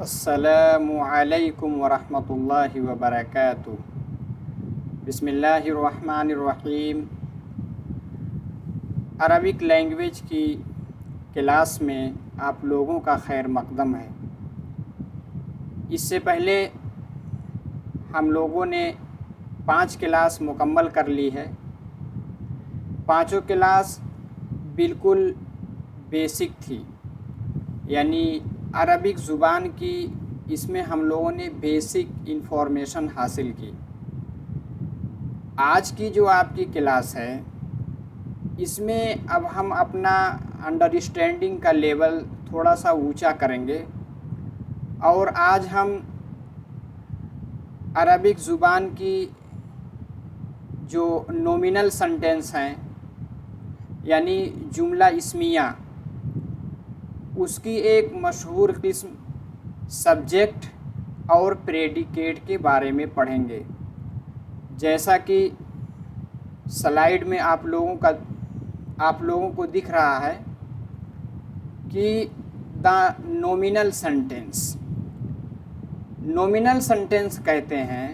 अस्सलामु अलैकुम वरहमतुल्लाहि वबरकातुह। बिस्मिल्लाहिर्रहमानिर्रहीम। अरबिक लैंग्वेज की क्लास में आप लोगों का खैर मकदम है। इससे पहले हम लोगों ने 5 क्लास मुकम्मल कर ली है। पाँचों क्लास बिल्कुल बेसिक थी, यानी अरबिक ज़ुबान की इसमें हम लोगों ने बेसिक इन्फॉर्मेशन हासिल की। आज की जो आपकी क्लास है इसमें अब हम अपना अंडरस्टैंडिंग का लेवल थोड़ा सा ऊंचा करेंगे और आज हम अरबिक ज़ुबान की जो नॉमिनल सेंटेंस हैं यानी जुमला इस्मिया, उसकी एक मशहूर किस्म सब्जेक्ट और प्रेडिकेट के बारे में पढ़ेंगे। जैसा कि स्लाइड में आप लोगों को दिख रहा है कि the nominal sentence. Nominal sentence कहते हैं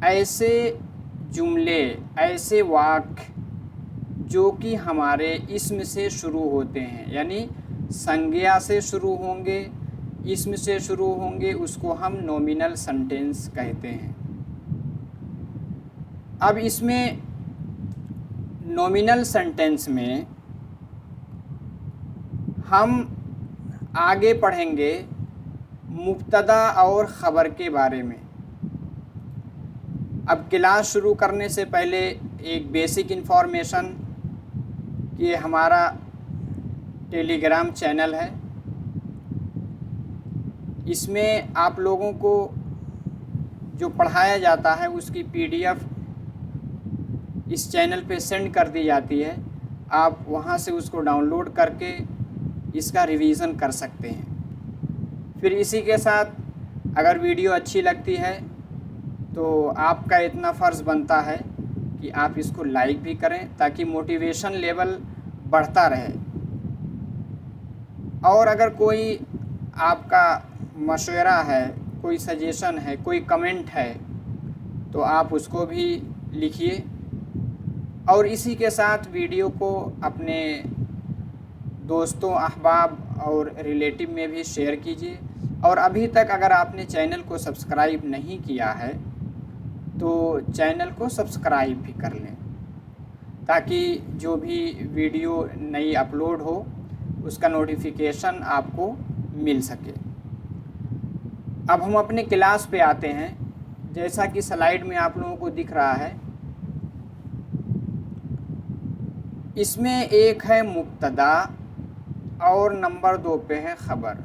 ऐसे जुमले, ऐसे वाक्य जो कि हमारे इस्म से शुरू होते हैं, यानी संज्ञा से शुरू होंगे, इस्म से शुरू होंगे, उसको हम नॉमिनल सेंटेंस कहते हैं। अब इसमें नॉमिनल सेंटेंस में हम आगे पढ़ेंगे मुब्तदा और ख़बर के बारे में। अब क्लास शुरू करने से पहले एक बेसिक इन्फॉर्मेशन, ये हमारा टेलीग्राम चैनल है। इसमें आप लोगों को जो पढ़ाया जाता है उसकी PDF इस चैनल पे सेंड कर दी जाती है। आप वहाँ से उसको डाउनलोड करके इसका रिवीज़न कर सकते हैं। फिर इसी के साथ अगर वीडियो अच्छी लगती है तो आपका इतना फ़र्ज़ बनता है कि आप इसको लाइक भी करें ताकि मोटिवेशन लेवल बढ़ता रहे। और अगर कोई आपका मशवरा है, कोई सजेशन है, कोई कमेंट है तो आप उसको भी लिखिए। और इसी के साथ वीडियो को अपने दोस्तों, अहबाब और रिलेटिव में भी शेयर कीजिए। और अभी तक अगर आपने चैनल को सब्सक्राइब नहीं किया है तो चैनल को सब्सक्राइब भी कर लें ताकि जो भी वीडियो नई अपलोड हो उसका नोटिफिकेशन आपको मिल सके। अब हम अपने क्लास पे आते हैं। जैसा कि स्लाइड में आप लोगों को दिख रहा है, इसमें एक है मुब्तदा और नंबर 2 पे है ख़बर।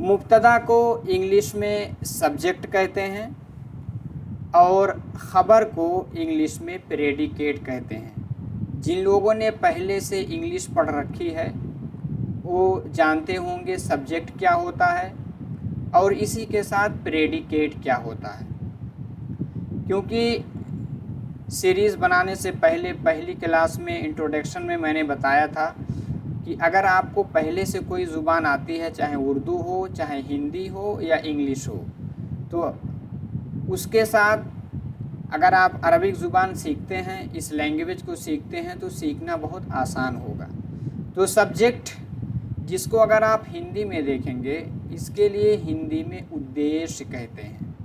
मुब्तदा को इंग्लिश में सब्जेक्ट कहते हैं और ख़बर को इंग्लिश में प्रेडिकेट कहते हैं। जिन लोगों ने पहले से इंग्लिश पढ़ रखी है वो जानते होंगे सब्जेक्ट क्या होता है और इसी के साथ प्रेडिकेट क्या होता है। क्योंकि सीरीज़ बनाने से पहले पहली क्लास में इंट्रोडक्शन में मैंने बताया था कि अगर आपको पहले से कोई ज़ुबान आती है, चाहे उर्दू हो, चाहे हिंदी हो या इंग्लिश हो, तो उसके साथ अगर आप अरबिक ज़ुबान सीखते हैं, इस लैंग्वेज को सीखते हैं तो सीखना बहुत आसान होगा। तो सब्जेक्ट जिसको अगर आप हिंदी में देखेंगे, इसके लिए हिंदी में उद्देश्य कहते हैं।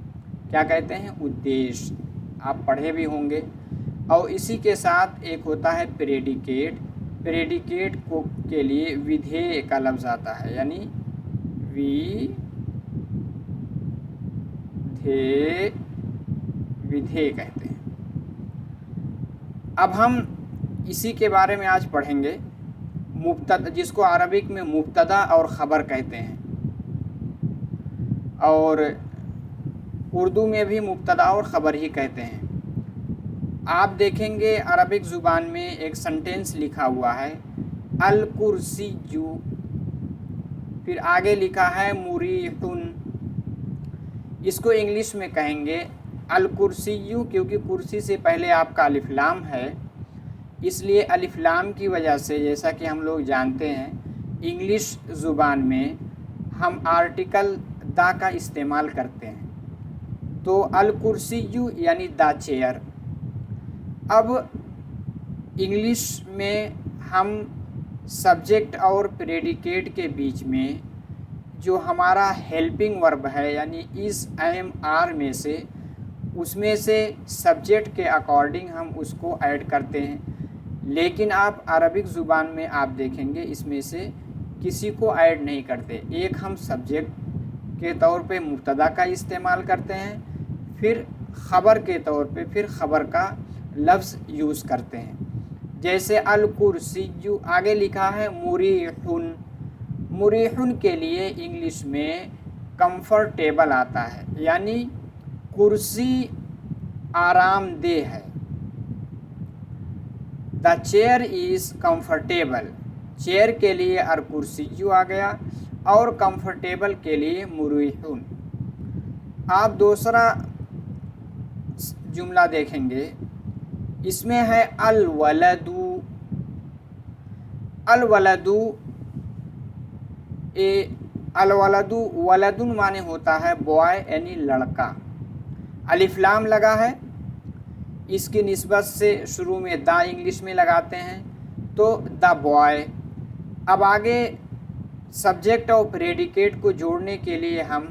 क्या कहते हैं? उद्देश्य। आप पढ़े भी होंगे। और इसी के साथ एक होता है प्रेडिकेट। प्रेडिकेट को के लिए विधेय का लफ्ज़ आता है, यानी विधेय कहते हैं। अब हम इसी के बारे में आज पढ़ेंगे, मुब्तदा, जिसको अरबिक में मुब्तदा और ख़बर कहते हैं और उर्दू में भी मुब्तदा और ख़बर ही कहते हैं। आप देखेंगे अरबिक ज़ुबान में एक सेंटेंस लिखा हुआ है अल कुर्सिय्यु, फिर आगे लिखा है मुरीहुन। इसको इंग्लिश में कहेंगे अल कुर्सिय्यु, क्योंकि कुर्सी से पहले आपका अलिफ लाम है, इसलिए अलिफ लाम की वजह से, जैसा कि हम लोग जानते हैं इंग्लिश ज़ुबान में हम आर्टिकल दा का इस्तेमाल करते हैं। तो अल कुर्सियु यानी द चेयर। अब इंग्लिश में हम सब्जेक्ट और प्रेडिकेट के बीच में जो हमारा हेल्पिंग वर्ब है यानी इज़, एम, आर में से, उसमें से सब्जेक्ट के अकॉर्डिंग हम उसको ऐड करते हैं। लेकिन आप अरबिक ज़ुबान में आप देखेंगे इसमें से किसी को ऐड नहीं करते। एक हम सब्जेक्ट के तौर पे मुब्तदा का इस्तेमाल करते हैं, फिर ख़बर के तौर पे फिर ख़बर का लफ्ज़ यूज़ करते हैं। जैसे अल कुर्सियु आगे लिखा है मुरीहुन। मुरीहुन के लिए इंग्लिश में कंफर्टेबल आता है, यानी कुर्सी आरामदेह है। The chair is comfortable. Chair के लिए अल कुर्सियु आ गया और कंफर्टेबल के लिए मुरीहुन। आप दूसरा जुमला देखेंगे, इसमें है अल वलदू। अल वलदू अल वलदू, वलदुन माने होता है बॉय यानी लड़का। अलिफ लाम लगा है, इसकी निस्बत से शुरू में द इंग्लिश में लगाते हैं तो द बॉय। अब आगे सब्जेक्ट और प्रेडिकेट को जोड़ने के लिए हम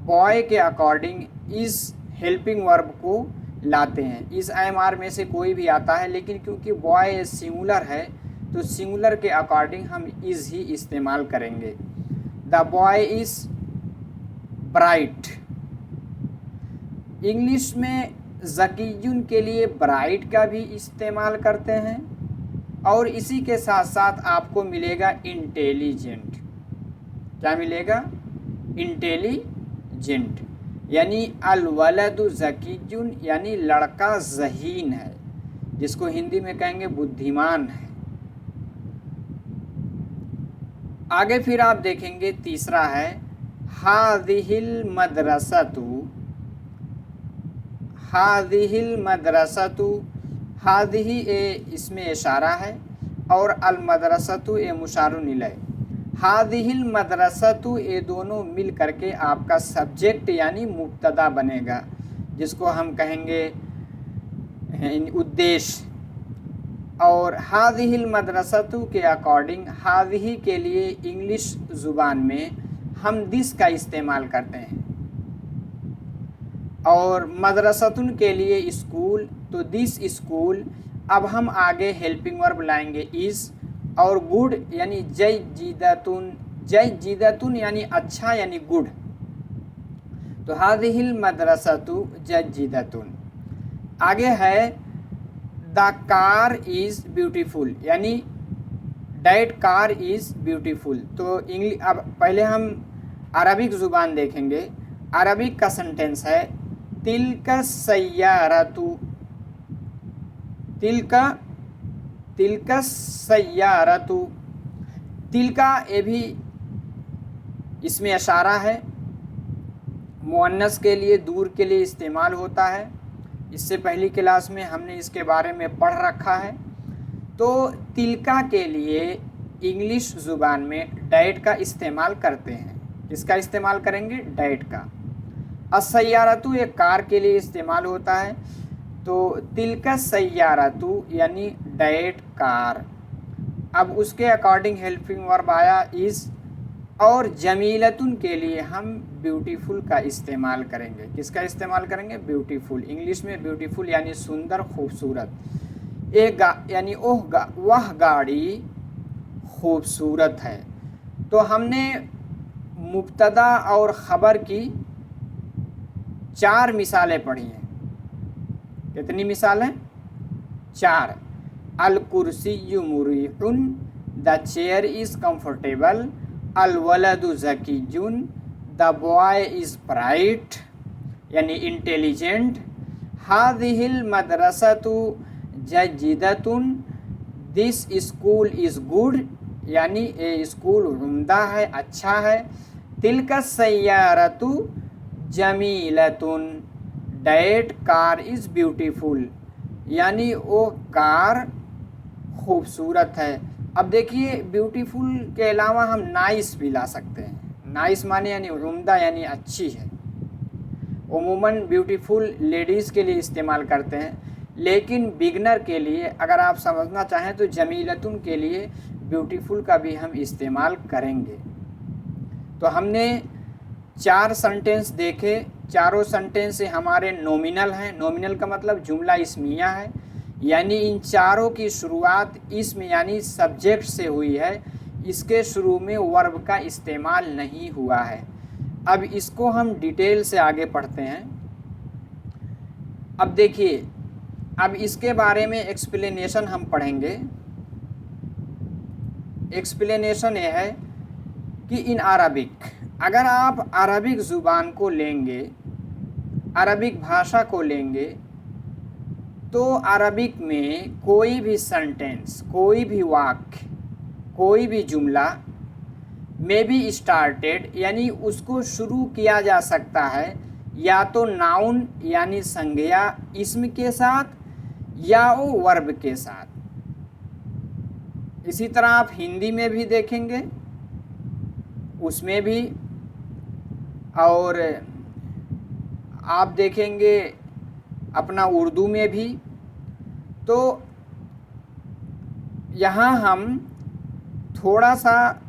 बॉय के अकॉर्डिंग इस हेल्पिंग वर्ब को लाते हैं। इस एम आर में से कोई भी आता है, लेकिन क्योंकि बॉय सिंगुलर है तो सिंगुलर के अकॉर्डिंग हम इज़ ही इस्तेमाल करेंगे। The boy is bright. English में ज़कीयुन के लिए ब्राइट का भी इस्तेमाल करते हैं और इसी के साथ साथ आपको मिलेगा इंटेलिजेंट। क्या मिलेगा? इंटेलिजेंट, यानी अल वलदु ज़कीयुन यानी लड़का ज़हीन है, जिसको हिंदी में कहेंगे बुद्धिमान है। आगे फिर आप देखेंगे तीसरा है हादिहिल मदरसतु। हादिहिल मदरसतु, हादिही ए इसमें इशारा है और अल मदरसतु ए मुशारुन इलैह। हादिहिल मदरसतु ये दोनों मिल करके आपका सब्जेक्ट यानी मुब्तदा बनेगा, जिसको हम कहेंगे उद्देश्य। और हादिहिल मदरसतु के अकॉर्डिंग हादिही के लिए इंग्लिश ज़ुबान में हम दिस का इस्तेमाल करते हैं और मदरसतुन के लिए स्कूल, तो दिस स्कूल। अब हम आगे हेल्पिंग वर्ब लाएंगे इज़ और गुड यानी जयजीदतुन। जयजीदतुन यानी अच्छा यानी गुड। तो हादिहिल मदरसतु जयजीदतुन। आगे है द कार इज़ ब्यूटीफुल, यानी डैट कार इज़ ब्यूटीफुल। तो इंग्लिश, अब पहले हम अरबिक ज़ुबान देखेंगे। अरबिक का सेंटेंस है तिलका सय्यारतु। तिलका सय्यारतु। तिलका ये भी इसमें इशारा है, मुअन्नस के लिए, दूर के लिए इस्तेमाल होता है। इससे पहली क्लास में हमने इसके बारे में पढ़ रखा है। तो तिलका के लिए इंग्लिश ज़ुबान में डैट का इस्तेमाल करते हैं। किसका इस्तेमाल करेंगे? डैट का। असय्यारतु एक कार के लिए इस्तेमाल होता है, तो तिलका सय्यारतु यानी डैट कार। अब उसके अकॉर्डिंग हेल्पिंग वर्ब आया इज़। और जमीलतुन के लिए हम ब्यूटीफुल का इस्तेमाल करेंगे। किसका इस्तेमाल करेंगे? ब्यूटीफुल। इंग्लिश में ब्यूटीफुल यानी सुंदर, खूबसूरत। यानी वह गाड़ी खूबसूरत है। तो हमने मुब्तदा और ख़बर की 4 मिसालें पढ़ी हैं। कितनी मिसालें? 4। अल कुर्सिय्यु मुरीहुन, द चेयर इज़ कंफर्टेबल, अल वलदु ज़कीयुन, द बॉय इज़ ब्राइट यानी इंटेलिजेंट, हादिहिल मदरसतु जय्यिदतुन, दिस स्कूल इज़ गुड यानी ये स्कूल उम्दा है, अच्छा है, तिलका सय्यारतु जमीलतुन, डैट कार इज़ ब्यूटीफुल यानी वो कार खूबसूरत है। अब देखिए ब्यूटीफुल के अलावा हम नाइस भी ला सकते हैं। नाइस माने यानी उम्दा यानी अच्छी है। उमूमन ब्यूटीफुल लेडीज़ के लिए इस्तेमाल करते हैं, लेकिन बिगनर के लिए अगर आप समझना चाहें तो जमीलतुन के लिए ब्यूटीफुल का भी हम इस्तेमाल करेंगे। तो हमने 4 सेंटेंस देखे, चारों सेंटेंस से हमारे नॉमिनल हैं। नॉमिनल का मतलब जुमला इस्मिया है, यानी इन चारों की शुरुआत इस्म यानी सब्जेक्ट से हुई है। इसके शुरू में वर्ब का इस्तेमाल नहीं हुआ है। अब इसको हम डिटेल से आगे पढ़ते हैं। अब देखिए, अब इसके बारे में एक्सप्लेनेशन हम पढ़ेंगे। एक्सप्लेनेशन ये है कि इन अरबिक, अगर आप अरबिक ज़ुबान को लेंगे, अरबिक भाषा को लेंगे, तो अरबिक में कोई भी सेंटेंस, कोई भी वाक्य, कोई भी जुमला में भी स्टार्टेड यानी उसको शुरू किया जा सकता है या तो नाउन यानी संज्ञा इस्म के साथ या वो वर्ब के साथ। इसी तरह आप हिंदी में भी देखेंगे, उसमें भी, और आप देखेंगे अपना उर्दू में भी। तो यहाँ हम थोड़ा सा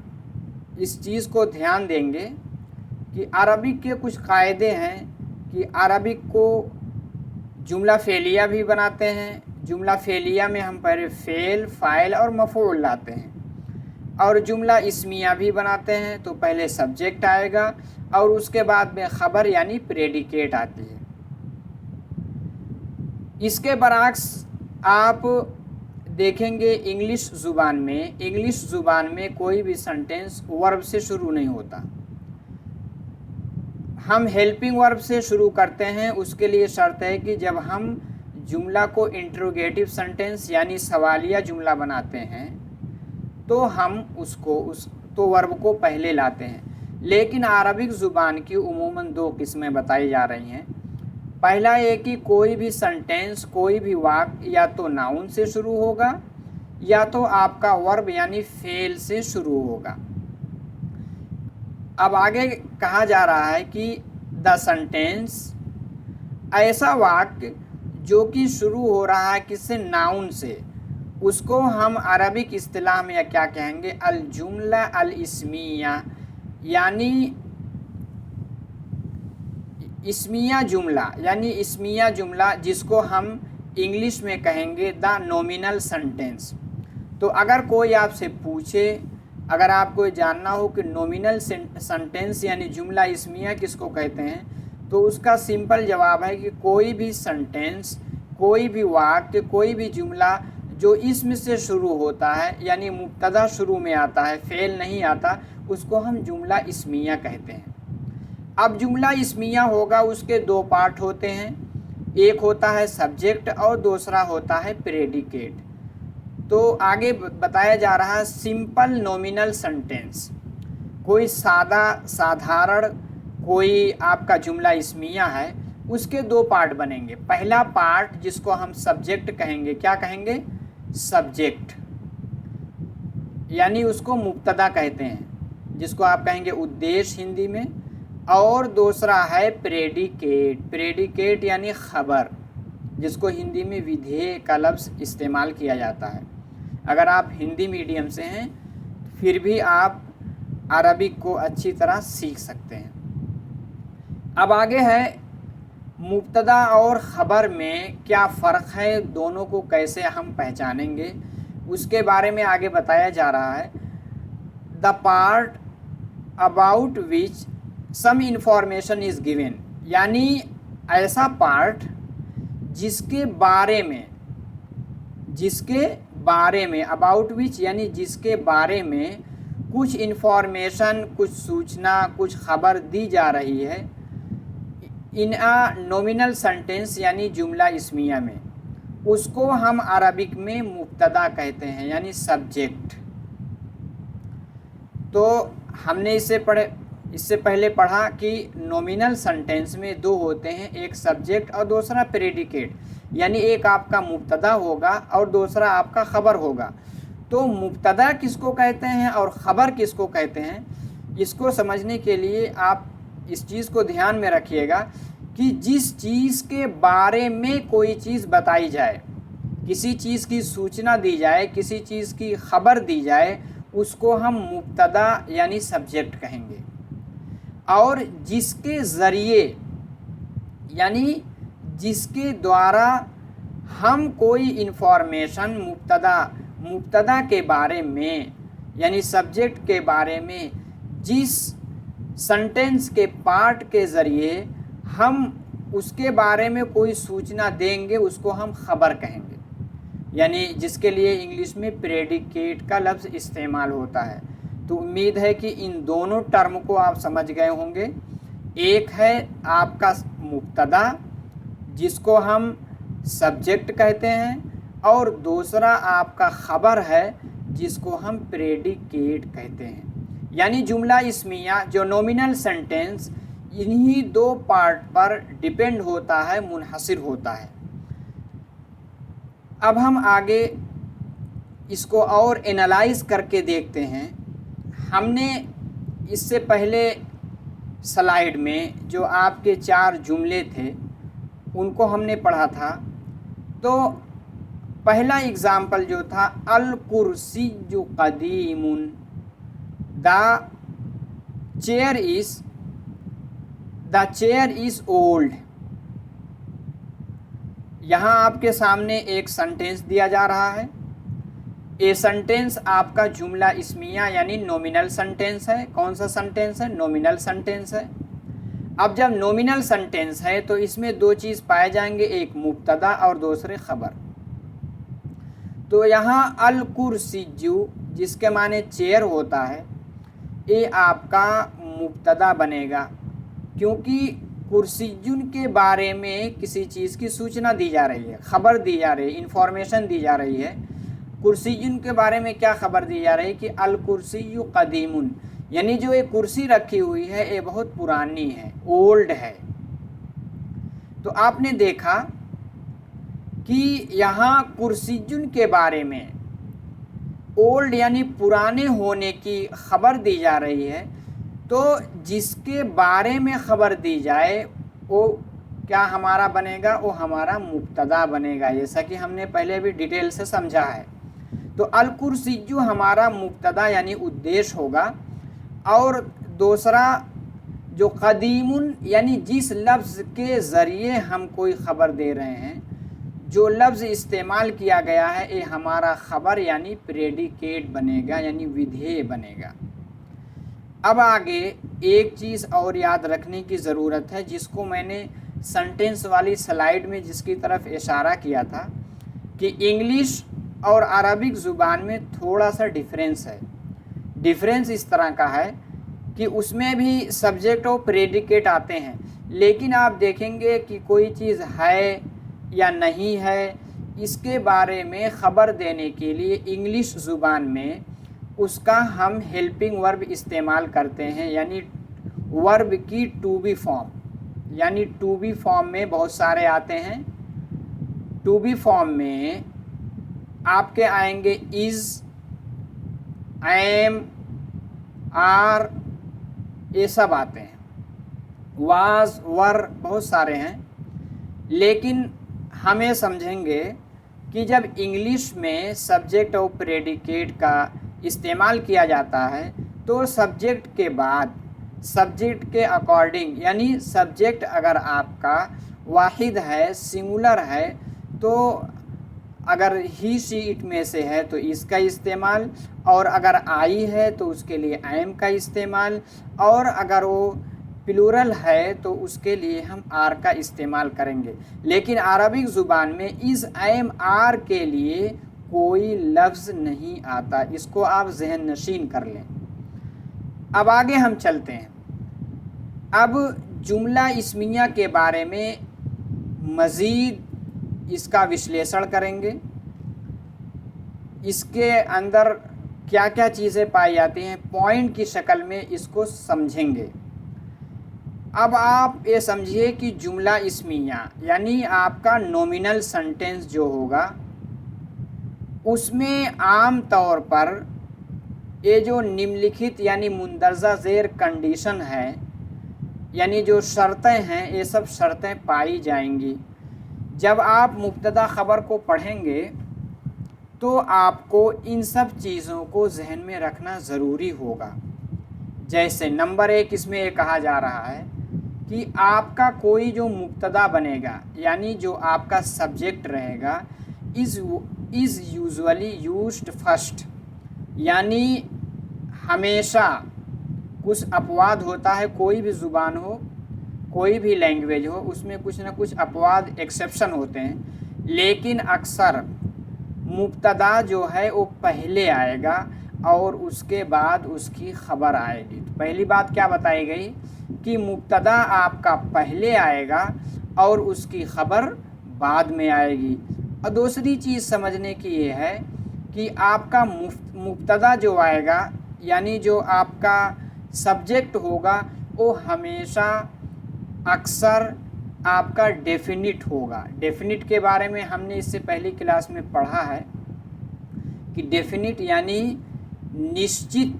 इस चीज़ को ध्यान देंगे कि अरबिक के कुछ कायदे हैं कि अरबिक को जुमला फ़ेलिया भी बनाते हैं। जुमला फ़ेलिया में हम पहले फ़ेल, फ़ाइल और मफ़ऊल लाते हैं, और जुमला इस्मिया भी बनाते हैं। तो पहले सब्जेक्ट आएगा और उसके बाद में ख़बर यानी प्रेडिकेट आती है। इसके बरअक्स आप देखेंगे इंग्लिश ज़ुबान में, इंग्लिश ज़ुबान में कोई भी सेंटेंस वर्ब से शुरू नहीं होता। हम हेल्पिंग वर्ब से शुरू करते हैं। उसके लिए शर्त है कि जब हम जुमला को इंट्रोगेटिव सेंटेंस यानी सवालिया जुमला बनाते हैं तो हम तो वर्ब को पहले लाते हैं। लेकिन अरबिक ज़ुबान की उमूमन 2 किस्में बताई जा रही हैं। पहला ये कि कोई भी सेंटेंस, कोई भी वाक्य या तो नाउन से शुरू होगा या तो आपका वर्ब यानी फेल से शुरू होगा। अब आगे कहा जा रहा है कि द सेंटेंस, ऐसा वाक्य जो कि शुरू हो रहा है किससे, नाउन से, उसको हम अरबिक इस्तिलाह में क्या कहेंगे, अल जुमला अल इस्मिया, यानी इस्मिया जुमला, यानी इस्मिया जुमला, जिसको हम इंग्लिश में कहेंगे द नॉमिनल सेंटेंस। तो अगर कोई आपसे पूछे, अगर आपको जानना हो कि नॉमिनल सेंटेंस यानी जुमला इस्मिया किसको कहते हैं, तो उसका सिंपल जवाब है कि कोई भी सेंटेंस, कोई भी वाक्य, कोई भी जुमला जो इस्म से शुरू होता है यानी मुब्तदा शुरू में आता है, फेल नहीं आता, उसको हम जुमला इस्मिया कहते हैं। अब जुमला इस्मिया होगा, उसके 2 पार्ट होते हैं, एक होता है सब्जेक्ट और दूसरा होता है प्रेडिकेट। तो आगे बताया जा रहा है सिंपल नॉमिनल सेंटेंस, कोई साधारण कोई आपका जुमला इस्मिया है, उसके 2 पार्ट बनेंगे। पहला पार्ट जिसको हम सब्जेक्ट कहेंगे, क्या कहेंगे, सब्जेक्ट, यानी उसको मुब्तदा कहते हैं, जिसको आप कहेंगे उद्देश्य हिंदी में। और दूसरा है प्रेडिकेट, प्रेडिकेट यानी खबर, जिसको हिंदी में विधेय का लफ्ज़ इस्तेमाल किया जाता है। अगर आप हिंदी मीडियम से हैं फिर भी आप अरबिक को अच्छी तरह सीख सकते हैं। अब आगे है मुब्तदा और ख़बर में क्या फ़र्क है, दोनों को कैसे हम पहचानेंगे, उसके बारे में आगे बताया जा रहा है। The part about which some information is given, यानी ऐसा पार्ट जिसके बारे में अबाउट विच यानी जिसके बारे में कुछ इंफॉर्मेशन, कुछ सूचना, कुछ खबर दी जा रही है इन अ नॉमिनल सेंटेंस यानी जुमला इस्मिया में, उसको हम अरबिक में मुब्तदा कहते हैं यानी सब्जेक्ट। तो हमने इससे पहले पढ़ा कि नॉमिनल सेंटेंस में 2 होते हैं, एक सब्जेक्ट और दूसरा प्रेडिकेट। यानी एक आपका मुब्तदा होगा और दूसरा आपका ख़बर होगा। तो मुब्तदा किसको कहते हैं और ख़बर किसको कहते हैं, इसको समझने के लिए आप इस चीज़ को ध्यान में रखिएगा कि जिस चीज़ के बारे में कोई चीज़ बताई जाए, किसी चीज़ की सूचना दी जाए, किसी चीज़ की खबर दी जाए, उसको हम मुब्तदा यानी सब्जेक्ट कहेंगे। और जिसके ज़रिए यानी जिसके द्वारा हम कोई इन्फॉर्मेशन मुब्तदा के बारे में यानी सब्जेक्ट के बारे में जिस सेंटेंस के पार्ट के ज़रिए हम उसके बारे में कोई सूचना देंगे उसको हम ख़बर कहेंगे। यानी जिसके लिए इंग्लिश में प्रेडिकेट का लफ्ज़ इस्तेमाल होता है। तो उम्मीद है कि इन दोनों टर्म को आप समझ गए होंगे। एक है आपका मुब्तदा जिसको हम सब्जेक्ट कहते हैं और दूसरा आपका ख़बर है जिसको हम प्रेडिकेट कहते हैं। यानी जुमला इस्मिया जो नॉमिनल सेंटेंस इन्हीं दो पार्ट पर डिपेंड होता है, मुनहसिर होता है। अब हम आगे इसको और एनालाइज करके देखते हैं। हमने इससे पहले स्लाइड में जो आपके 4 जुमले थे उनको हमने पढ़ा था। तो पहला एग्ज़ाम्पल जो था अल कुर्सिय्यु क़दीमुन, द चेयर इज़ ओल्ड। यहाँ आपके सामने एक सेंटेंस दिया जा रहा है। ये सेंटेंस आपका जुमला इस्मिया यानी नॉमिनल सेंटेंस है। कौन सा सेंटेंस है? नॉमिनल सेंटेंस है। अब जब नॉमिनल सेंटेंस है तो इसमें दो चीज़ पाए जाएंगे, एक मुब्तदा और दूसरे ख़बर। तो यहाँ अल कुर्सिय्यु जिसके माने चेयर होता है, ये आपका मुब्तदा बनेगा क्योंकि कुर्सियुन के बारे में किसी चीज़ की सूचना दी जा रही है, ख़बर दी जा रही है, इंफॉर्मेशन दी जा रही है। कुर्सियुन के बारे में क्या ख़बर दी जा रही है कि अल कुर्सिय्यु क़दीमुन, यानी जो ये कुर्सी रखी हुई है ये बहुत पुरानी है, ओल्ड है। तो आपने देखा कि यहाँ कुर्सियुन के बारे में ओल्ड यानी पुराने होने की ख़बर दी जा रही है। तो जिसके बारे में ख़बर दी जाए वो क्या हमारा बनेगा? वो हमारा मुब्तदा बनेगा, जैसा कि हमने पहले भी डिटेल से समझा है। तो अल कुर्सिय्यु हमारा मुब्तदा यानी उद्देश्य होगा। और दूसरा जो क़दीमुन यानी जिस लफ्ज़ के ज़रिए हम कोई ख़बर दे रहे हैं, जो लफ्ज़ इस्तेमाल किया गया है, ये हमारा ख़बर यानी प्रेडिकेट बनेगा यानी विधेय बनेगा। अब आगे एक चीज़ और याद रखने की ज़रूरत है जिसको मैंने सेंटेंस वाली स्लाइड में जिसकी तरफ इशारा किया था कि इंग्लिश और अरबिक ज़ुबान में थोड़ा सा डिफरेंस है। डिफरेंस इस तरह का है कि उसमें भी सब्जेक्ट और प्रेडिकेट आते हैं, लेकिन आप देखेंगे कि कोई चीज़ है या नहीं है इसके बारे में ख़बर देने के लिए इंग्लिश ज़ुबान में उसका हम हेल्पिंग वर्ब इस्तेमाल करते हैं, यानी वर्ब की टू बी फॉर्म। यानी टू बी फॉर्म में बहुत सारे आते हैं। टू बी फॉर्म में आपके आएंगे इज़, एम, आर, ये सब आते हैं। वाज, वर, बहुत सारे हैं। लेकिन हमें समझेंगे कि जब इंग्लिश में सब्जेक्ट और प्रेडिकेट का इस्तेमाल किया जाता है तो सब्जेक्ट के बाद सब्जेक्ट के अकॉर्डिंग, यानी सब्जेक्ट अगर आपका वाहिद है, सिंगुलर है, तो अगर ही शी इट में से है तो इसका इस्तेमाल, और अगर आई है तो उसके लिए एम का इस्तेमाल, और अगर वो प्लूरल है तो उसके लिए हम आर का इस्तेमाल करेंगे। लेकिन अरबिक ज़ुबान में इस एम आर के लिए कोई लफ्ज़ नहीं आता, इसको आप जहन नशीन कर लें। अब आगे हम चलते हैं। अब जुमला इस्मिया के बारे में मज़ीद इसका विश्लेषण करेंगे। इसके अंदर क्या क्या चीज़ें पाई जाती हैं, पॉइंट की शक्ल में इसको समझेंगे। अब आप ये समझिए कि जुमला इस्मिया यानी आपका नॉमिनल सेंटेंस जो होगा उसमें आम तौर पर ये जो निम्नलिखित यानी मुंदरजा ज़ेर कंडीशन है यानी जो शर्तें हैं ये सब शर्तें पाई जाएंगी। जब आप मुब्तदा ख़बर को पढ़ेंगे तो आपको इन सब चीज़ों को जहन में रखना ज़रूरी होगा। जैसे नंबर 1 इसमें ये कहा जा रहा है कि आपका कोई जो मुब्तदा बनेगा यानी जो आपका सब्जेक्ट रहेगा इज़ यूजुअली यूज्ड फर्स्ट, यानी हमेशा कुछ अपवाद होता है, कोई भी ज़ुबान हो कोई भी लैंग्वेज हो उसमें कुछ ना कुछ अपवाद एक्सेप्शन होते हैं, लेकिन अक्सर मुब्तदा जो है वो पहले आएगा और उसके बाद उसकी ख़बर आएगी। तो पहली बात क्या बताई गई कि मुब्तदा आपका पहले आएगा और उसकी ख़बर बाद में आएगी। और दूसरी चीज़ समझने की ये है कि आपका मुब्तदा जो आएगा यानी जो आपका सब्जेक्ट होगा वो हमेशा अक्सर आपका डेफिनिट होगा। डेफिनिट के बारे में हमने इससे पहली क्लास में पढ़ा है कि डेफिनिट यानी निश्चित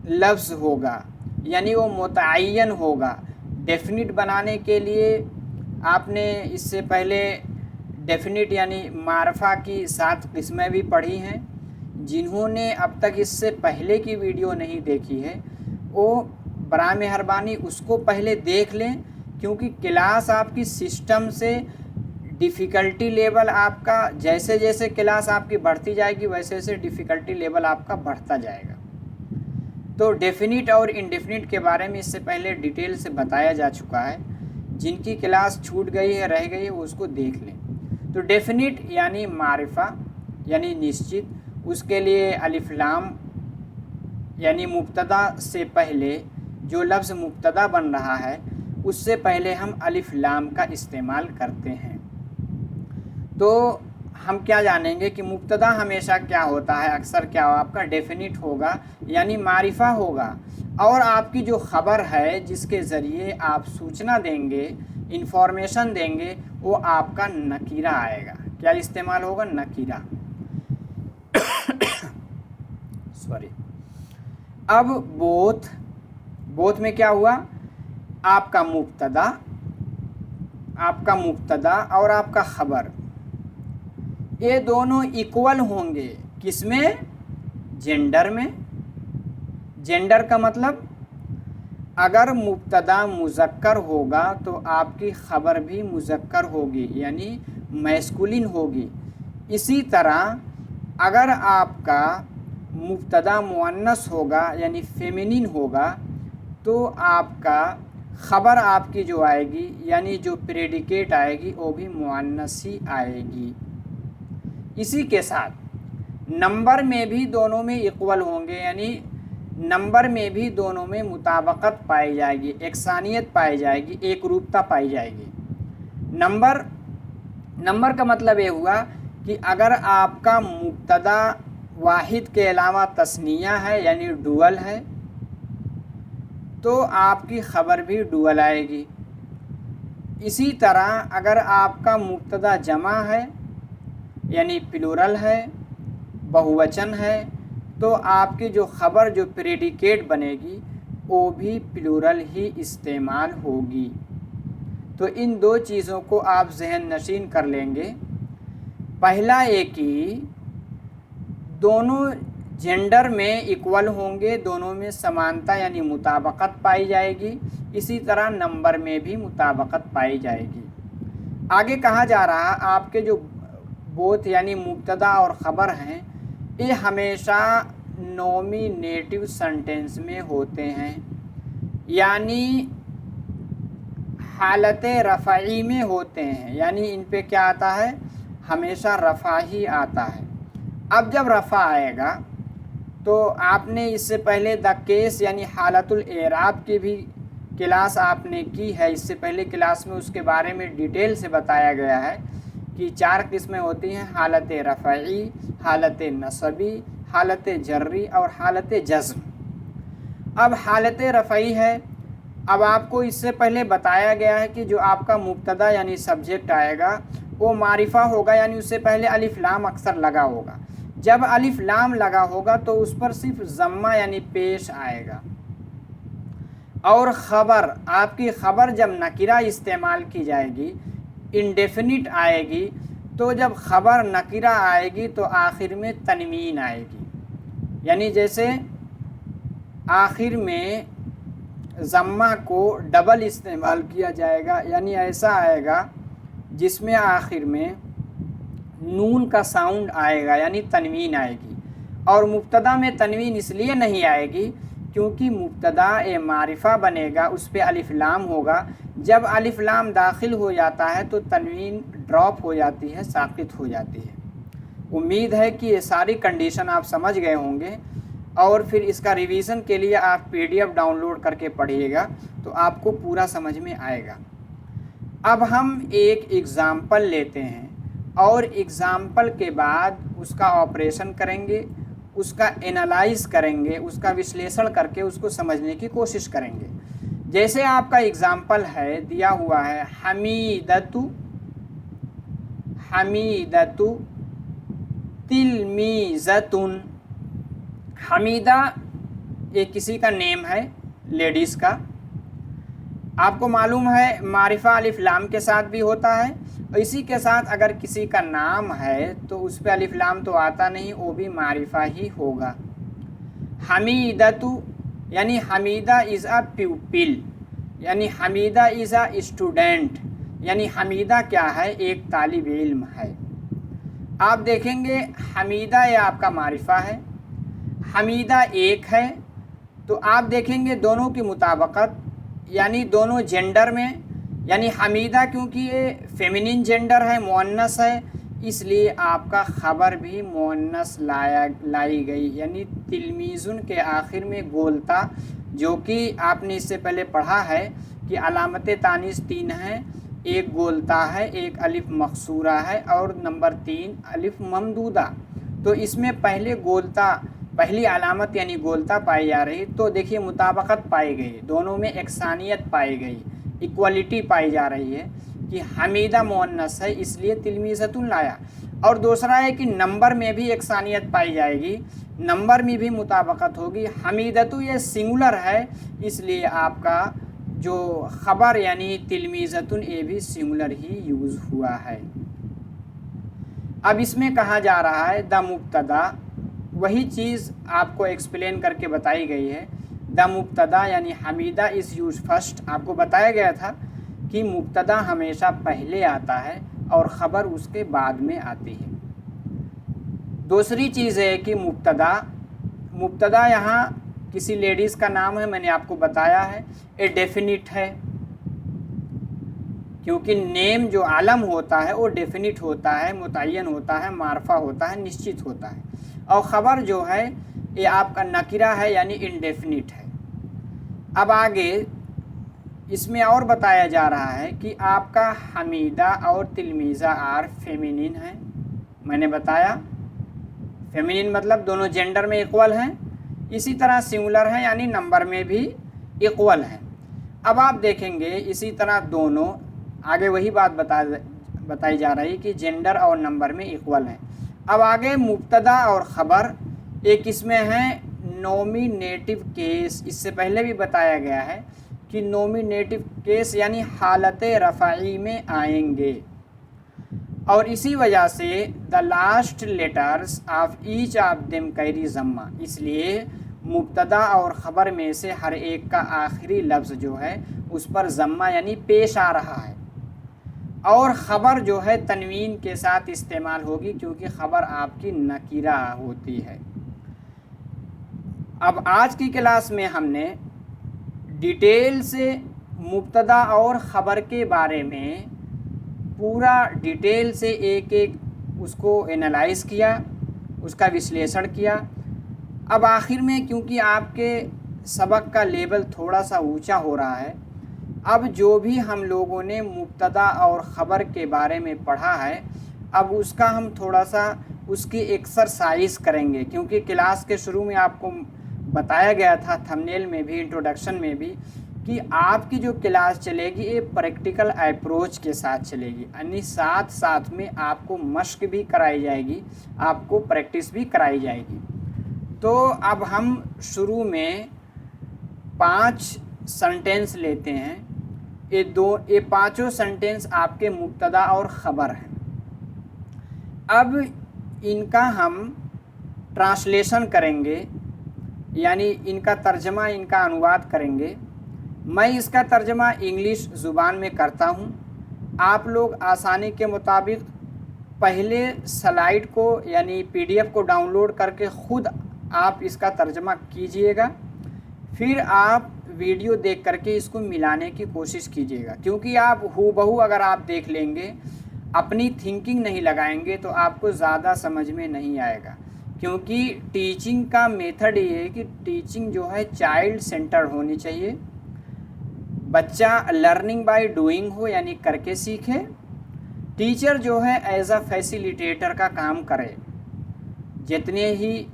लफ्ज़ होगा, यानी वो मुतअय्यन होगा। डेफिनिट बनाने के लिए आपने इससे पहले डेफिनिट यानी मारफा की 7 किस्में भी पढ़ी हैं। जिन्होंने अब तक इससे पहले की वीडियो नहीं देखी है वो बराए मेहरबानी उसको पहले देख लें, क्योंकि क्लास आपकी सिस्टम से डिफ़िकल्टी लेवल आपका जैसे जैसे क्लास आपकी बढ़ती जाएगी वैसे वैसे डिफ़िकल्टी लेवल आपका बढ़ता जाएगा। तो डेफिनिट और इंडेफिनिट के बारे में इससे पहले डिटेल से बताया जा चुका है। जिनकी क्लास छूट गई है रह गई है वो उसको देख लें। तो डेफिनिट यानी मारिफा यानी निश्चित, उसके लिए अलिफ लाम यानी मुब्तदा से पहले जो लफ्ज़ मुब्तदा बन रहा है उससे पहले हम अलिफ लाम का इस्तेमाल करते हैं। तो हम क्या जानेंगे कि मुब्तदा हमेशा क्या होता है, अक्सर क्या होगा, आपका डेफिनिट होगा यानी मारिफा होगा, और आपकी जो ख़बर है जिसके ज़रिए आप सूचना देंगे इंफॉर्मेशन देंगे वो आपका नकीरा आएगा। क्या इस्तेमाल होगा? नकीरा। सॉरी। अब बोथ में क्या हुआ, आपका मुब्तदा और आपका ख़बर ये दोनों इक्वल होंगे। किसमें? जेंडर में। जेंडर का मतलब अगर मुब्तदा मुज़क्कर होगा तो आपकी ख़बर भी मुज़क्कर होगी यानी मैस्कुलिन होगी। इसी तरह अगर आपका मुब्तदा मुअन्नस होगा यानी फेमिनिन होगा तो आपका ख़बर आपकी जो आएगी यानी जो प्रेडिकेट आएगी वो भी मुअन्नस ही आएगी। इसी के साथ नंबर में भी दोनों में इक्वल होंगे, यानी नंबर में भी दोनों में मुताबकत पाई जाएगी, एकसानियत पाई जाएगी, एक रूपता पाई जाएगी। नंबर का मतलब ये हुआ कि अगर आपका मुब्तदा वाहिद के अलावा तस्निया है यानी डुअल है तो आपकी ख़बर भी डुअल आएगी। इसी तरह अगर आपका मुब्तदा जमा है यानी प्लूरल है, बहुवचन है, तो आपकी जो ख़बर जो प्रेडिकेट बनेगी वो भी प्लूरल ही इस्तेमाल होगी। तो इन दो चीज़ों को आप जहन नशीन कर लेंगे। पहला एक कि दोनों जेंडर में इक्वल होंगे, दोनों में समानता यानी मुताबकत पाई जाएगी। इसी तरह नंबर में भी मुताबकत पाई जाएगी। आगे कहा जा रहा आपके जो बोथ यानी मुब्तदा और ख़बर हैं ये हमेशा नॉमिनेटिव सेंटेंस में होते हैं, यानी हालत रफ़ई में होते हैं, यानी इन पे क्या आता है, हमेशा रफ़ा ही आता है। अब जब रफ़ा आएगा तो आपने इससे पहले द केस यानी हालतुल एराब की भी क्लास आपने की है। इससे पहले क्लास में उसके बारे में डिटेल से बताया गया है कि 4 किस्में होती हैं, हालत रफ़ई, हालत नसबी, हालत जर्री और हालत जज़्म। अब हालत रफ़ई है अब आपको इससे पहले बताया गया है कि जो आपका मुब्तदा यानी सब्जेक्ट आएगा वो मारिफा होगा, यानी उससे पहले अलिफ लाम अक्सर लगा होगा। जब अलिफ लाम लगा होगा तो उस पर सिर्फ ज़म्मा यानी पेश आएगा। और ख़बर, आपकी ख़बर जब नकीरा इस्तेमाल की जाएगी, इंडेफिनिट आएगी, तो जब ख़बर नकीरा आएगी तो आखिर में तनवीन आएगी। यानी जैसे आखिर में ज़म्मा को डबल इस्तेमाल किया जाएगा, यानी ऐसा आएगा जिसमें आखिर में नून का साउंड आएगा, यानी तनवीन आएगी। और मुब्तदा में तनवीन इसलिए नहीं आएगी क्योंकि मुब्तदा ए मारिफा बनेगा, उस पर अलिफ लाम होगा। जब अलिफ लाम दाखिल हो जाता है तो तनवीन ड्रॉप हो जाती है, साकित हो जाती है। उम्मीद है कि ये सारी कंडीशन आप समझ गए होंगे, और फिर इसका रिवीजन के लिए आप PDF डाउनलोड करके पढ़िएगा तो आपको पूरा समझ में आएगा। अब हम एक एग्ज़ाम्पल लेते हैं और एग्ज़ाम्पल के बाद उसका ऑपरेशन करेंगे, उसका एनालाइज करेंगे, उसका विश्लेषण करके उसको समझने की कोशिश करेंगे। जैसे आपका एग्ज़ाम्पल है, दिया हुआ है हमीदतु हमीदतु तिलमीज़तुन। हमीदा ये किसी का नेम है, लेडीज़ का। आपको मालूम है मारिफा अलिफ लाम के साथ भी होता है, और इसी के साथ अगर किसी का नाम है तो उस पर अलिफ लाम तो आता नहीं, वो भी मारिफा ही होगा। हमीदतु यानी हमीदा इज़ अ प्यूपिल, यानी हमीदा इज़ अ स्टूडेंट, यानी हमीदा क्या है, एक तालिब इल्म है। आप देखेंगे हमीदा ये आपका मारिफा है, हमीदा एक है, तो आप देखेंगे दोनों की मुताबकत, यानी दोनों जेंडर में, यानी हमीदा क्योंकि ये फेमिनिन जेंडर है, मुअन्नस है, इसलिए आपका ख़बर भी मुअन्नस लाई गई। यानी तिलमीज़ुन के आखिर में गोलता, जो कि आपने इससे पहले पढ़ा है कि अलामत तानीस 3 हैं, एक गोलता है, एक अलिफ मकसूरा है, और नंबर 3 अलिफ ममदूदा। तो इसमें पहले गोलता, पहली अलामत यानी गोलता पाई जा रही, तो देखिए मुताबकत पाई गई, दोनों में एकसानियत पाई गई, इक्वलिटी पाई जा रही है कि हमीदा मुअन्नस है इसलिए तिलमीज़तुन लाया। और दूसरा है कि नंबर में भी एकसानियत पाई जाएगी, नंबर में भी मुताबकत होगी। हमीदतु ये सिंगुलर है इसलिए आपका जो ख़बर यानी तिलमीज़तुन ये भी सिंगुलर ही यूज़ हुआ है। अब इसमें कहा जा रहा है द मुब्तदा, वही चीज़ आपको एक्सप्लेन करके बताई गई है। द मुब्तदा यानी हमीदा इज़ यूज फर्स्ट। आपको बताया गया था कि मुब्तदा हमेशा पहले आता है और ख़बर उसके बाद में आती है। दूसरी चीज़ है कि मुब्तदा यहाँ किसी लेडीज़ का नाम है, मैंने आपको बताया है, ए डेफिनिट है, क्योंकि नेम जो आलम होता है वो डेफिनिट होता है, मुतय्यन होता है, मारफा होता है, निश्चित होता है। और ख़बर जो है ये आपका नकीरा है यानी इनडेफिनिट है। अब आगे इसमें और बताया जा रहा है कि आपका हमीदा और तिलमीज़ा आर फेमिनिन है। मैंने बताया फेमिनिन मतलब दोनों जेंडर में इक्वल हैं, इसी तरह सिंगुलर है यानी नंबर में भी इक्वल है। अब आप देखेंगे इसी तरह दोनों आगे वही बात बताई जा रही कि जेंडर और नंबर में इक्वल है। अब आगे मुब्तदा और ख़बर, एक इसमें है नॉमिनेटिव केस। इससे पहले भी बताया गया है कि नॉमिनेटिव केस यानी हालत रफ़ाई में आएंगे, और इसी वजह से the last letters of each of them carry ज़म्मा, इसलिए मुब्तदा और ख़बर में से हर एक का आखिरी लफ्ज़ जो है उस पर ज़म्मा यानी पेश आ रहा है। और ख़बर जो है तनवीन के साथ इस्तेमाल होगी क्योंकि ख़बर आपकी नकीरा होती है। अब आज की क्लास में हमने डिटेल से मुब्तदा और ख़बर के बारे में पूरा डिटेल से एक एक उसको एनालाइज किया, उसका विश्लेषण किया। अब आखिर में क्योंकि आपके सबक का लेवल थोड़ा सा ऊंचा हो रहा है, अब जो भी हम लोगों ने मुब्तदा और ख़बर के बारे में पढ़ा है अब उसका हम थोड़ा सा उसकी एक्सरसाइज करेंगे, क्योंकि क्लास के शुरू में आपको बताया गया था थंबनेल में भी, इंट्रोडक्शन में भी, कि आपकी जो क्लास चलेगी ये प्रैक्टिकल अप्रोच के साथ चलेगी, यानी साथ साथ में आपको मश्क भी कराई जाएगी, आपको प्रैक्टिस भी कराई जाएगी। तो अब हम शुरू में 5 सेंटेंस लेते हैं। ये पांचों सेंटेंस आपके मुब्तदा और ख़बर हैं। अब इनका हम ट्रांसलेशन करेंगे, यानी इनका तर्जमा, इनका अनुवाद करेंगे। मैं इसका तर्जमा इंग्लिश ज़ुबान में करता हूँ। आप लोग आसानी के मुताबिक पहले स्लाइड को यानी PDF को डाउनलोड करके ख़ुद आप इसका तर्जमा कीजिएगा, फिर आप वीडियो देख करके इसको मिलाने की कोशिश कीजिएगा। क्योंकि आप हूबहू अगर आप देख लेंगे, अपनी थिंकिंग नहीं लगाएंगे तो आपको ज़्यादा समझ में नहीं आएगा। क्योंकि टीचिंग का मेथड ये है कि टीचिंग जो है चाइल्ड सेंटर होनी चाहिए। बच्चा लर्निंग बाय डूइंग हो, यानी करके सीखे। टीचर जो है एज अ फैसिलिटेटर का काम करे। जितने ही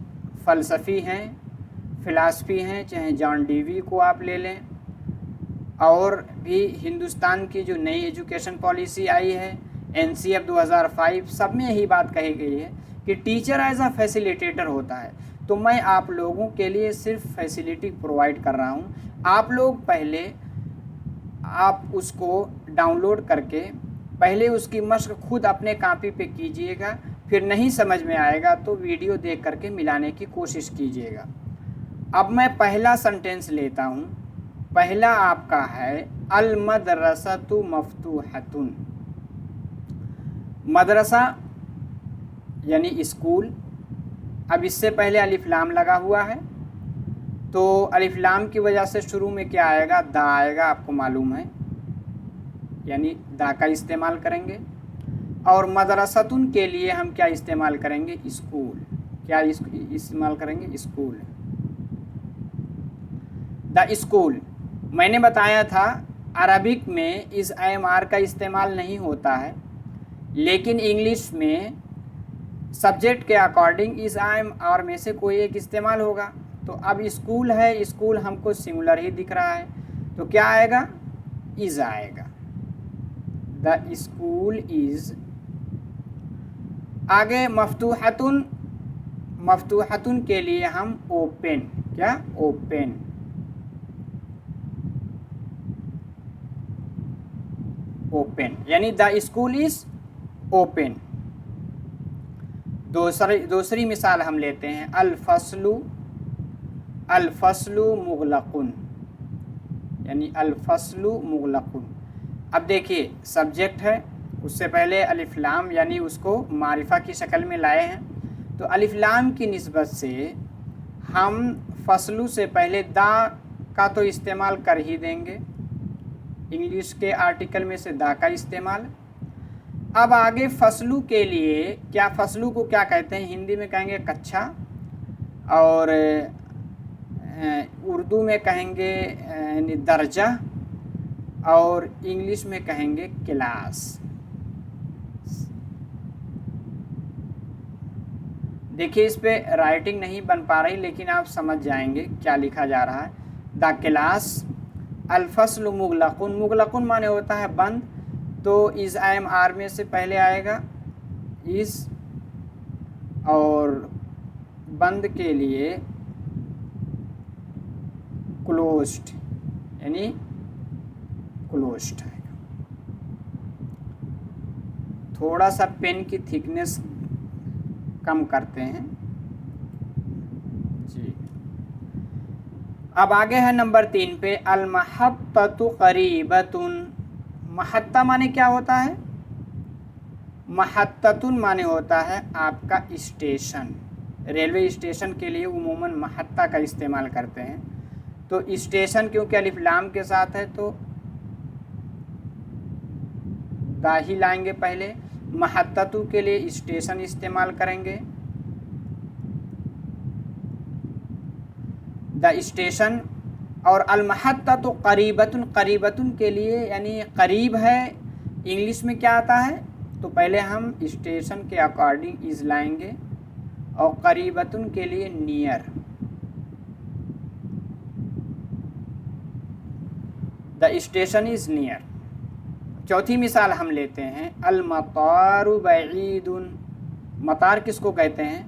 फ़लसफ़ी हैं, फ़िलासफ़ी हैं, चाहे जॉन डीवी को आप ले लें, और भी हिंदुस्तान की जो नई एजुकेशन पॉलिसी आई है NCF 2005, सब में यही बात कही गई है कि टीचर एज अ फैसिलिटेटर होता है। तो मैं आप लोगों के लिए सिर्फ फैसिलिटी प्रोवाइड कर रहा हूँ। आप लोग पहले आप उसको डाउनलोड करके पहले उसकी मश्क खुद अपने कॉपी पे कीजिएगा, फिर नहीं समझ में आएगा तो वीडियो देख करके मिलाने की कोशिश कीजिएगा। अब मैं पहला सेंटेंस लेता हूँ। पहला आपका है अल मदरसतु मफ्तूहतुन। मदरसा यानी स्कूल। अब इससे पहले अलिफ लाम लगा हुआ है, तो अलिफ लाम की वजह से शुरू में क्या आएगा, दा आएगा, आपको मालूम है, यानी दा का इस्तेमाल करेंगे। और मदरसतुन के लिए हम क्या इस्तेमाल करेंगे, स्कूल। क्या इस्तेमाल करेंगे, स्कूल, द स्कूल। मैंने बताया था अरबिक में इस IMR का इस्तेमाल नहीं होता है, लेकिन इंग्लिश में सब्जेक्ट के अकॉर्डिंग इस IMR में से कोई एक इस्तेमाल होगा। तो अब स्कूल है, स्कूल हमको सिंगुलर ही दिख रहा है, तो क्या आएगा, इज आएगा। The school is. आगे मफ्तूहतुन। मफ्तूहतुन के लिए हम ओपन, क्या, ओपन। ओपन यानी द स्कूल इज ओपन। दूसरी मिसाल हम लेते हैं, अल फस्लु मुगलकुन, यानी अल फस्लु मुगलकुन। अब देखिए सब्जेक्ट है, उससे पहले अलिफ लाम यानी उसको मारिफा की शक्ल में लाए हैं। तो अलिफ लाम की निस्बत से हम फसलू से पहले दा का तो इस्तेमाल कर ही देंगे, इंग्लिश के आर्टिकल में से दा का इस्तेमाल। अब आगे फसलू के लिए क्या, फसलू को क्या कहते हैं, हिंदी में कहेंगे कक्षा, और उर्दू में कहेंगे दर्जा, और इंग्लिश में कहेंगे क्लास। देखिए इस पे राइटिंग नहीं बन पा रही, लेकिन आप समझ जाएंगे क्या लिखा जा रहा है। The class. अल फस्लु मुगलकुन। मुगलकुन माने होता है बंद, तो इस IMR में से पहले आएगा इस, और बंद के लिए क्लोज्ड, यानी क्लोज्ड आएगा। थोड़ा सा पेन की थिकनेस कम करते हैं जी। अब आगे है नंबर 3 पे, अल महत्ततु करीबतुन। महत्ता माने क्या होता है, महत्ततुन माने होता है आपका स्टेशन। रेलवे स्टेशन के लिए उमूमन महत्ता का इस्तेमाल करते हैं। तो स्टेशन क्योंकि अलिफ लाम के साथ है तो दा ही लाएंगे पहले। महत्ततु के लिए स्टेशन इस्तेमाल करेंगे, द स्टेशन। और अल महत्ततु करीबतुन। करीबतुन के लिए यानी करीब है, इंग्लिश में क्या आता है, तो पहले हम स्टेशन के अकॉर्डिंग इज लाएंगे, और करीबतुन के लिए near. The station is near. चौथी मिसाल हम लेते हैं, अल मतारु बईदुन। मतार किसको कहते हैं?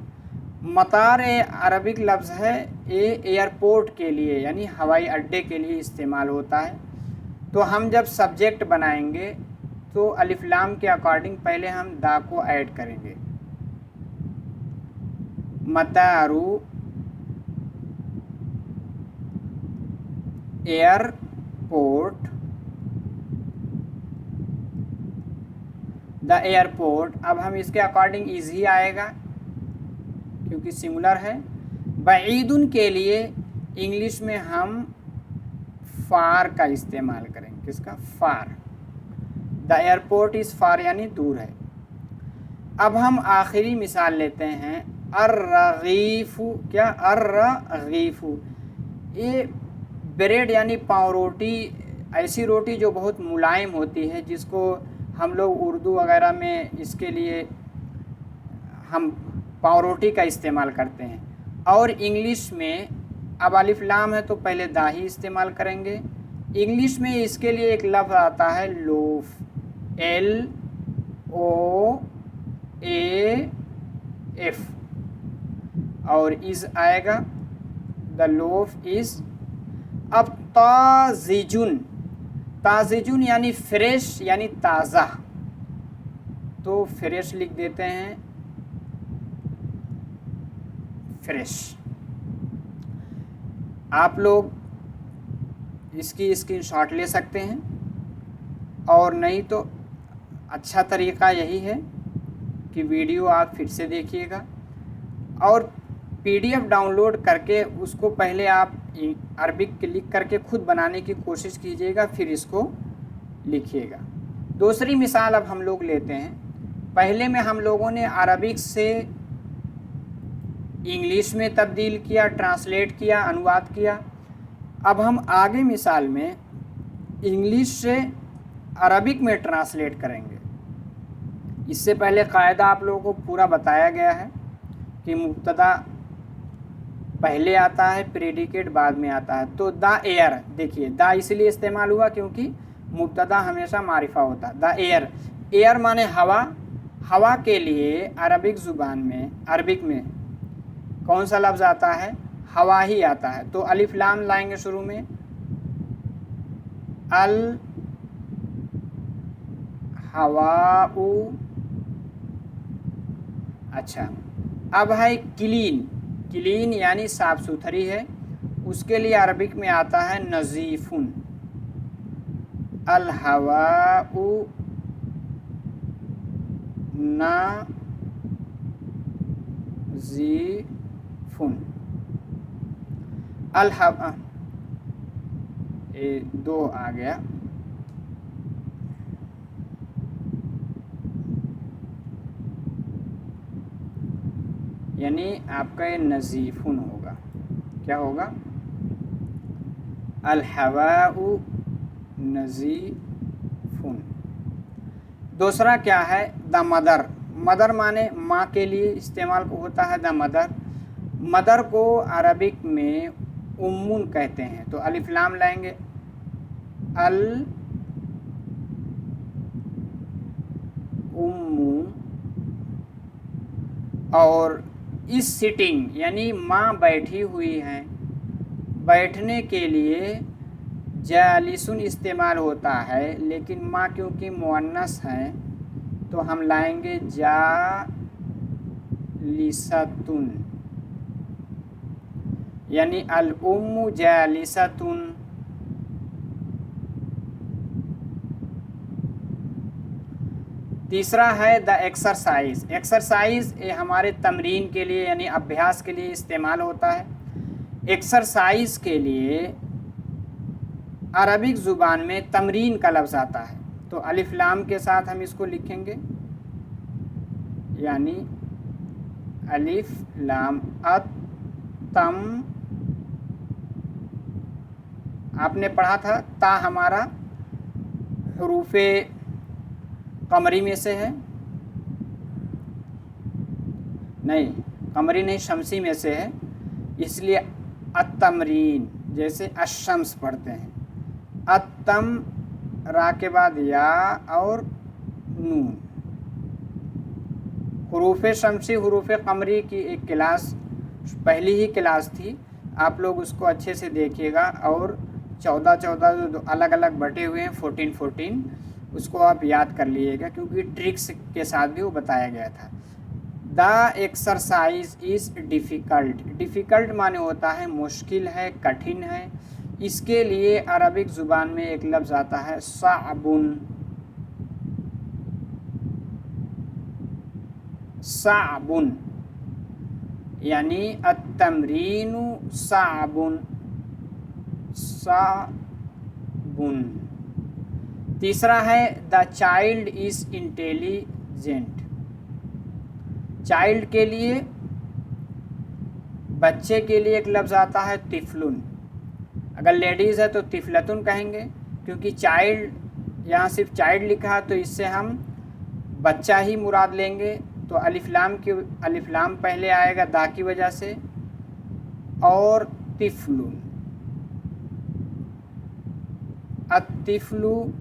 मतार अरबिक लफ्ज़ है, ये एयरपोर्ट के लिए यानी हवाई अड्डे के लिए इस्तेमाल होता है। तो हम जब सब्जेक्ट बनाएंगे तो अलिफ लाम के अकॉर्डिंग पहले हम दा को ऐड करेंगे। मतारू एयरपोर्ट, द एयरपोर्ट। अब हम इसके अकॉर्डिंग इजी आएगा क्योंकि सिंगुलर है। बईदुन के लिए इंग्लिश में हम फार का इस्तेमाल करेंगे। किसका? फार। द एयरपोर्ट इज़ फार यानी दूर है। अब हम आखिरी मिसाल लेते हैं, अर्रगीफु। क्या? अर्रगीफु। ये ब्रेड यानी पाव रोटी, ऐसी रोटी जो बहुत मुलायम होती है, जिसको हम लोग उर्दू वगैरह में इसके लिए हम पाव रोटी का इस्तेमाल करते हैं। और इंग्लिश में अब अलिफ लाम है तो पहले दा ही इस्तेमाल करेंगे। इंग्लिश में इसके लिए एक लफ्ज़ आता है लोफ, LOAF, और इज़ आएगा, द लोफ इज़। अब ताज़िजुन, ताज़िजुन यानी फ्रेश यानी ताज़ा, तो फ्रेश लिख देते हैं, फ्रेश। आप लोग इसकी स्क्रीनशॉट ले सकते हैं, और नहीं तो अच्छा तरीका यही है कि वीडियो आप फिर से देखिएगा और PDF डाउनलोड करके उसको पहले आप अरबिक लिख करके खुद बनाने की कोशिश कीजिएगा, फिर इसको लिखिएगा। दूसरी मिसाल अब हम लोग लेते हैं। पहले में हम लोगों ने अरबिक से इंग्लिश में तब्दील किया, ट्रांसलेट किया, अनुवाद किया। अब हम आगे मिसाल में इंग्लिश से अरबिक में ट्रांसलेट करेंगे। इससे पहले कायदा आप लोगों को पूरा बताया गया है कि मुब्तदा पहले आता है, प्रेडिकेट बाद में आता है। तो द एयर, देखिए द इसलिए इस्तेमाल हुआ क्योंकि मुब्तदा हमेशा मारिफा होता है। द एयर, एयर माने हवा। हवा के लिए अरबिक ज़ुबान में, अरबिक में कौन सा लफ्ज़ आता है? हवा ही आता है। तो अलिफ लाम लाएंगे शुरू में, अल हवाउ। अच्छा, अब है क्लीन। क्लीन यानी साफ़ सुथरी है, उसके लिए अरबिक में आता है नज़ीफ़ुन। अल हवाउ नज़ीफ़ुन। अल हवा, ये दो आ गया। यानी आपका ये नज़ीफ़ुन होगा। क्या होगा? अल हवाउ नज़ीफ़ुन। दूसरा क्या है? The mother. मदर माने माँ के लिए इस्तेमाल होता है, द मदर। मदर को अरबिक में उम्मुन कहते हैं। तो अलिफ लाम लाएंगे, अल उम्मू। और इस सिटिंग यानी माँ बैठी हुई हैं, बैठने के लिए जालिसुन इस्तेमाल होता है, लेकिन माँ क्योंकि मुअन्नस है तो हम लाएंगे जालिसतुन, यानी अल उम्मु जालिसतुन। तीसरा है द एक्सरसाइज। एक्सरसाइज ये हमारे तमरीन के लिए यानी अभ्यास के लिए इस्तेमाल होता है। एक्सरसाइज के लिए अरबिक ज़ुबान में तमरीन का लफ्ज़ आता है। तो अलिफ लाम के साथ हम इसको लिखेंगे, यानी अलिफ लाम अत तम। आपने पढ़ा था ता हमारा हरूफे कमरी में से है, नहीं कमरी नहीं शमसी में से है, इसलिए अतमरीन, जैसे अशम्स पढ़ते हैं अत्तम, रा के बाद या और नून। हुरूफ शमसी हुरूफ कमरी की एक क्लास पहली ही क्लास थी, आप लोग उसको अच्छे से देखिएगा। और 14 जो अलग अलग बटे हुए हैं 14 उसको आप याद कर लीजिएगा, क्योंकि ट्रिक्स के साथ भी वो बताया गया था। The exercise is difficult. Difficult माने होता है मुश्किल है, कठिन है। इसके लिए अरबिक ज़ुबान में एक लफ्ज़ आता है साबुन। साबुन यानी अत्तमरीनु साबुन, साबुन। तीसरा है the child is intelligent. Child के लिए, बच्चे के लिए एक लफ्ज़ आता है तिफलुन। अगर लेडीज़ है तो तिफलतुन कहेंगे, क्योंकि चाइल्ड यहाँ सिर्फ चाइल्ड लिखा है तो इससे हम बच्चा ही मुराद लेंगे। तो अलिफ लाम पहले आएगा दा की वजह से, और तिफलुन, अतिफलु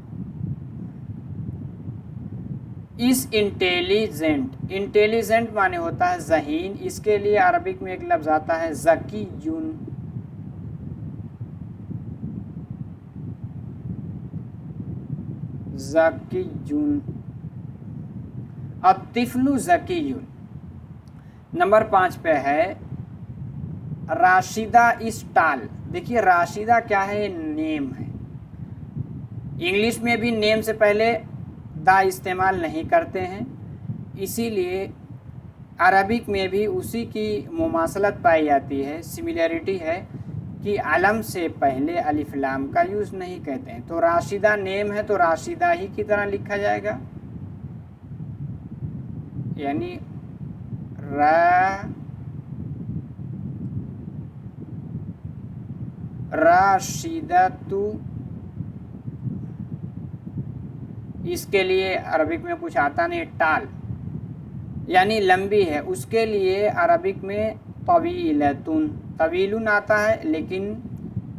इस इंटेलिजेंट। इंटेलिजेंट माने होता है ज़हीन। इसके लिए अरबिक में एक लफ्ज़ आता है ज़कीयुन। ज़कीयुन, अतिफलु ज़कीयुन। नंबर 5 पे है राशिदा इस टाल। देखिए राशिदा क्या है, नेम है। इंग्लिश में भी नेम से पहले दा इस्तेमाल नहीं करते हैं, इसीलिए अरबिक में भी उसी की मुमासलत पाई जाती है, सिमिलरिटी है कि अलम से पहले अलिफ लाम का यूज़ नहीं कहते हैं। तो राशिदा नेम है तो राशिदा ही की तरह लिखा जाएगा, यानी राशिदतु। इसके लिए अरबिक में कुछ आता नहीं, टाल यानी लंबी है, उसके लिए अरबिक में तवीलतुन। तवीलुन आता है, लेकिन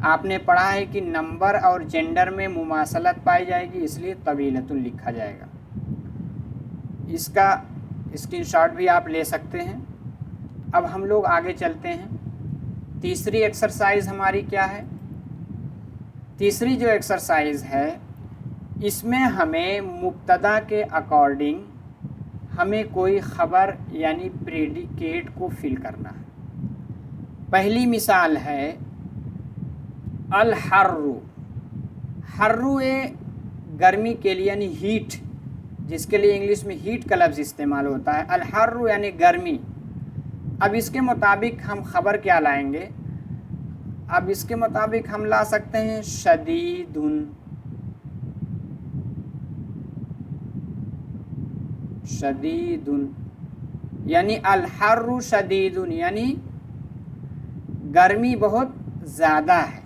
आपने पढ़ा है कि नंबर और जेंडर में मुमासलत पाई जाएगी, इसलिए तवीलतुन लिखा जाएगा। इसका स्क्रीनशॉट भी आप ले सकते हैं। अब हम लोग आगे चलते हैं। तीसरी एक्सरसाइज हमारी क्या है? तीसरी जो एक्सरसाइज है इसमें हमें मुब्तदा के अकॉर्डिंग हमें कोई ख़बर यानी प्रेडिकेट को फिल करना है। पहली मिसाल है अल हर्रु। हर्रु ए गर्मी के लिए यानी हीट, जिसके लिए इंग्लिश में हीट का लफ्ज़ इस्तेमाल होता है। अल हर्रु यानी गर्मी। अब इसके मुताबिक हम ख़बर क्या लाएंगे? अब इसके मुताबिक हम ला सकते हैं शदीदुन। शदीदुन यानी अल हर्रु शदीदुन यानी गर्मी बहुत ज़्यादा है।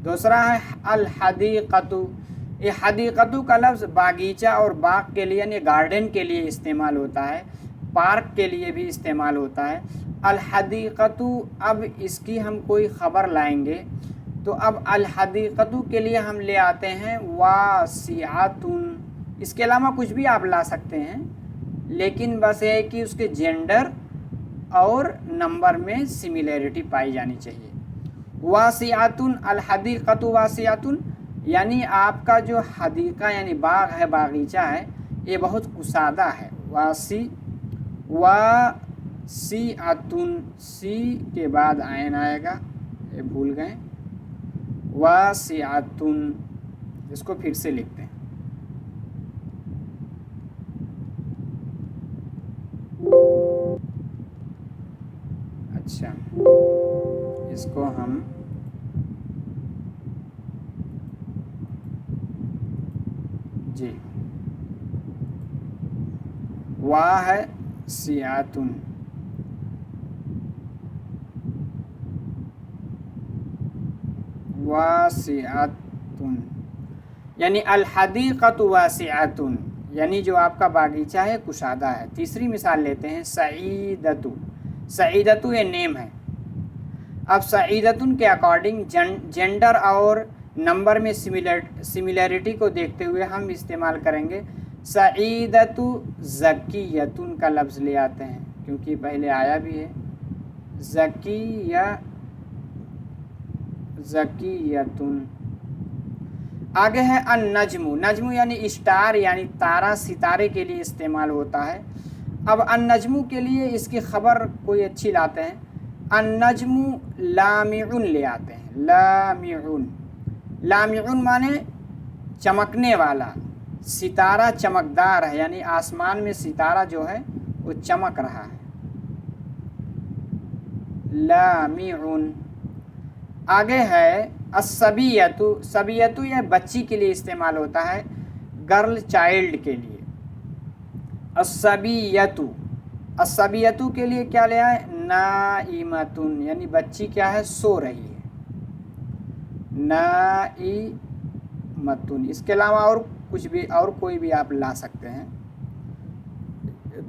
दूसरा है अल हदीक़तु। ये हदीक़तु का लफ्ज़ बागीचा और बाग के लिए यानी गार्डन के लिए इस्तेमाल होता है, पार्क के लिए भी इस्तेमाल होता है। अल हदीक़तु, अब इसकी हम कोई ख़बर लाएंगे तो अब अल हदीक़तु के लिए हम ले आते हैं वासिअतुन। इसके अलावा कुछ भी आप ला सकते हैं, लेकिन बस ये है कि उसके जेंडर और नंबर में सिमिलरिटी पाई जानी चाहिए। वासिअतुन, अल हदीक़तु वासिअतुन यानी आपका जो हदीक़ा यानी बाग है, बागीचा है, ये बहुत कुसादा है। वासिअतुन, सी के बाद आयन आएगा, ये भूल गए। वासिअतुन, इसको फिर से लिखते हैं। अच्छा, इसको हम जी वाह है सियातुन, वासिअतुन यानी अल हदीक़तु वासिअतुन यानी जो आपका बागीचा है कुशादा है। तीसरी मिसाल लेते हैं सईदतु। सईदतु ये नेम है। अब सईदतुन के अकॉर्डिंग जेंडर और नंबर में सिमिलैरिटी को देखते हुए हम इस्तेमाल करेंगे सईदतु ज़कियतुन का लफ्ज़ ले आते हैं, क्योंकि पहले आया भी है ज़कियतुन। आगे है अन-नज्मु। नज्मु यानी स्टार यानी तारा, सितारे के लिए इस्तेमाल होता है। अब अन-नज्मु के लिए इसकी खबर कोई अच्छी लाते हैं। अन-नज्मु लामिउन ले आते हैं। लामिउन माने चमकने वाला, सितारा चमकदार है, यानी आसमान में सितारा जो है वो चमक रहा है। लामिउन। आगे है अस्सबियतु। सबियतु यह बच्ची के लिए इस्तेमाल होता है, गर्ल चाइल्ड के लिए। अस्सबियतु। अस्सबियतु के लिए क्या ले आए? नाइमतुन, यानी बच्ची क्या है? सो रही है। नाइमतुन। इसके अलावा और कुछ भी, और कोई भी आप ला सकते हैं,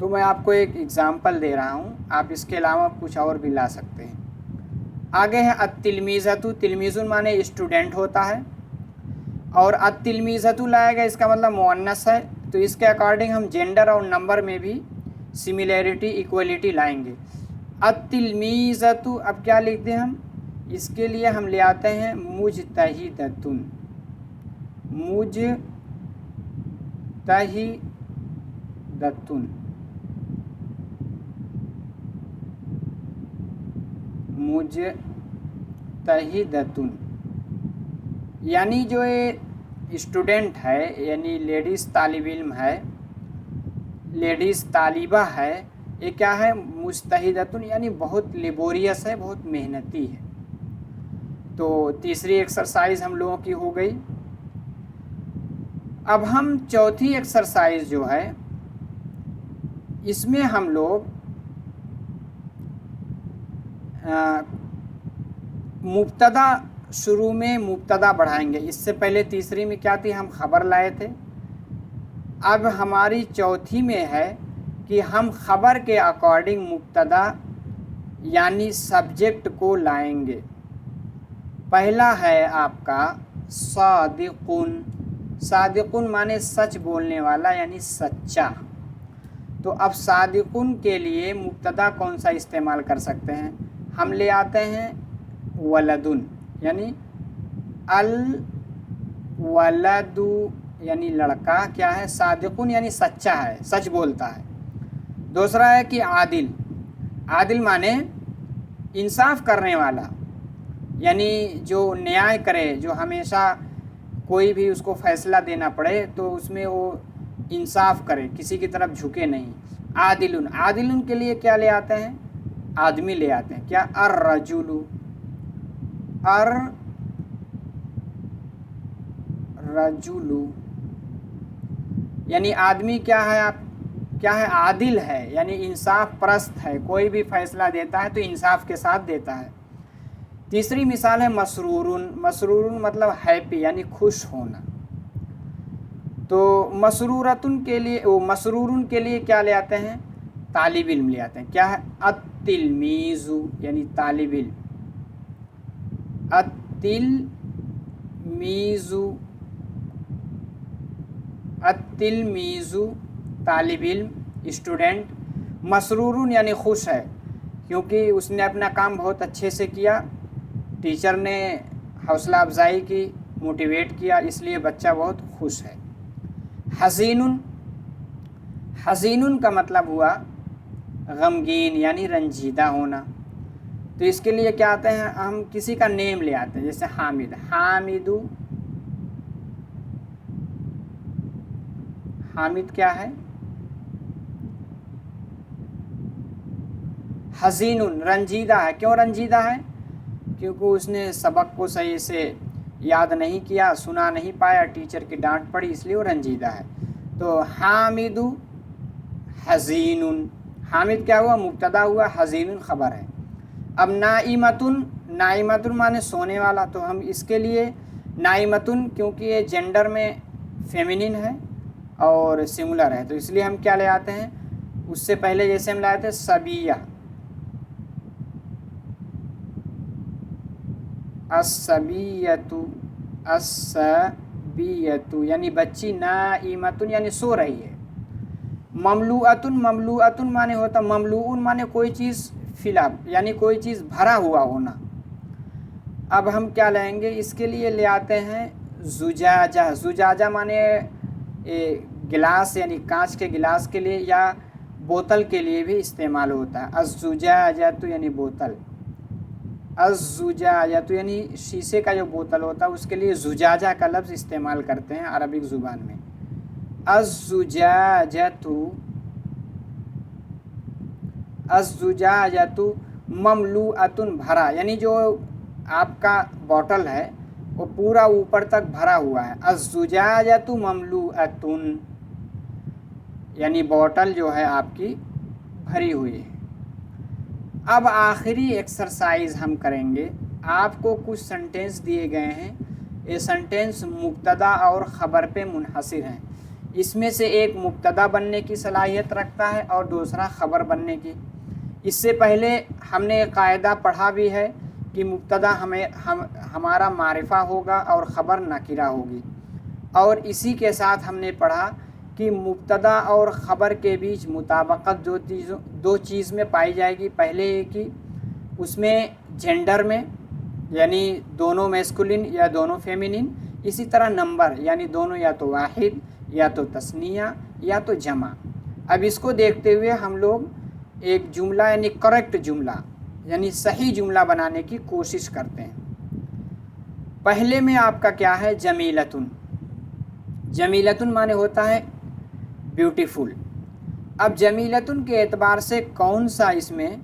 तो मैं आपको एक एग्जांपल दे रहा हूँ, आप इसके अलावा कुछ और भी ला सकते हैं। आगे है अत्तिलमीज़तु। तिलमीज़ुन माने स्टूडेंट होता है, और अत्तिलमीज़तु लाएगा, इसका मतलब मुअन्नस है, तो इसके अकॉर्डिंग हम जेंडर और नंबर में भी सिमिलैरिटी, इक्वलिटी लाएंगे। अत्तिलमीज़तु, अब क्या लिखते हैं हम? इसके लिए हम ले आते हैं मुजतहिदतुन। मुजतहिदतुन। मुजतहिदतुन यानी जो ये स्टूडेंट है, यानी लेडीज़ तालिब इल्म है, लेडीज़ तालिबा है, ये क्या है? मुजतहिदतुन यानी बहुत लेबोरियस है, बहुत मेहनती है। तो तीसरी एक्सरसाइज हम लोगों की हो गई। अब हम चौथी एक्सरसाइज जो है, इसमें हम लोग मुब्तदा, शुरू में मुब्तदा बढ़ाएंगे। इससे पहले तीसरी में क्या थी? हम खबर लाए थे। अब हमारी चौथी में है कि हम खबर के अकॉर्डिंग मुब्तदा यानी सब्जेक्ट को लाएंगे। पहला है आपका सादिकुन। सादिकुन माने सच बोलने वाला, यानी सच्चा। तो अब सादिकुन के लिए मुब्तदा कौन सा इस्तेमाल कर सकते हैं? हम ले आते हैं वलदुन, यानी अल वलदु यानी लड़का क्या है? सादिकुन यानी सच्चा है, सच बोलता है। दूसरा है कि आदिल। आदिल माने इंसाफ करने वाला, यानी जो न्याय करे, जो हमेशा कोई भी उसको फैसला देना पड़े तो उसमें वो इंसाफ करे, किसी की तरफ झुके नहीं। आदिलुन। आदिलुन के लिए क्या ले आते हैं? आदमी ले आते हैं। क्या? अर्रजुलु। अर्रजुलु यानी आदमी क्या है? आप क्या है? आदिल है, यानी इंसाफ परस्त है, कोई भी फैसला देता है तो इंसाफ के साथ देता है। तीसरी मिसाल है मसरूरुन। मसरूरुन मतलब हैप्पी, यानी खुश होना। तो मसरूरतुन के लिए, वो मसरूरुन के लिए क्या ले आते हैं? तालिब इल्म ले आते हैं। क्या है? अत्तिलमीज़ु यानी तालिब इल्म। अत्तिलमीज़ु तालिब इल्म, स्टूडेंट। मसरूरुन यानी खुश है, क्योंकि उसने अपना काम बहुत अच्छे से किया, टीचर ने हौसला अफजाई की, मोटिवेट किया, इसलिए बच्चा बहुत खुश है। हसीनुन। हसीनुन का मतलब हुआ गमगीन, यानी रंजीदा होना। तो इसके लिए क्या आते हैं? हम किसी का नेम ले आते हैं, जैसे हामिद। हामिदु। हामिद क्या है? हसीनुन रंजीदा है। क्यों रंजीदा है? क्योंकि उसने सबक को सही से याद नहीं किया, सुना नहीं पाया, टीचर की डांट पड़ी, इसलिए वो रंजीदा है। तो हामिदु हसीनुन। हामिद क्या हुआ? मुब्तदा हुआ, हसीनुन खबर है। अब नाइमतुन। नाइमतुन माने सोने वाला, तो हम इसके लिए नाइमतुन, क्योंकि ये जेंडर में फेमिनिन है और सिंगुलर है, तो इसलिए हम क्या ले आते हैं? उससे पहले जैसे हम लाए थे सबिया, अस्सबियतु अस्सबीयतु यानी बच्ची, नाइमतुन यानी सो रही है। ममलूअतुन, ममलूअतुन माने होता, ममलूउन माने कोई चीज़ फिलअप यानी कोई चीज़ भरा हुआ होना। अब हम क्या लेंगे, इसके लिए ले आते हैं जुजाजा। जुजाजा माने गिलास यानी कांच के गिलास के लिए या बोतल के लिए भी इस्तेमाल होता है। अज़्ज़ुजाजतु यानी बोतल, अज़्ज़ुजाजतु यानी शीशे का जो बोतल होता है उसके लिए जुजाजा का लफ्ज़ इस्तेमाल करते हैं अरबिक ज़ुबान में। अज़्ज़ुजाजतु, अज़्ज़ुजाजतु ममलूअतुन भरा, यानी जो आपका बॉटल है वो पूरा ऊपर तक भरा हुआ है। अज़्ज़ुजाजतु ममलूअतुन यानी बॉटल जो है आपकी भरी हुई है। अब आखिरी एक्सरसाइज हम करेंगे। आपको कुछ सेंटेंस दिए गए हैं, ये सेंटेंस मुब्तदा और ख़बर पे मुनहसिर हैं। इसमें से एक मुब्तदा बनने की सलाहियत रखता है और दूसरा ख़बर बनने की। इससे पहले हमने एक कायदा पढ़ा भी है कि मुब्तदा हमारा मारिफा होगा और ख़बर नकीरा होगी। और इसी के साथ हमने पढ़ा कि मुब्तदा और ख़बर के बीच मुताबकत दो चीज़ में पाई जाएगी। पहले कि उसमें जेंडर में यानी दोनों मैस्कुलिन या दोनों फेमिनिन, इसी तरह नंबर यानी दोनों या तो वाहिद या तो तस्निया या तो जमा। अब इसको देखते हुए हम लोग एक जुमला यानी करेक्ट जुमला यानी सही जुमला बनाने की कोशिश करते हैं। पहले में आपका क्या है, जमीलतुन। जमीलतुन माने होता है ब्यूटीफुल। अब जमीलतुन के एतबार से कौन सा इसमें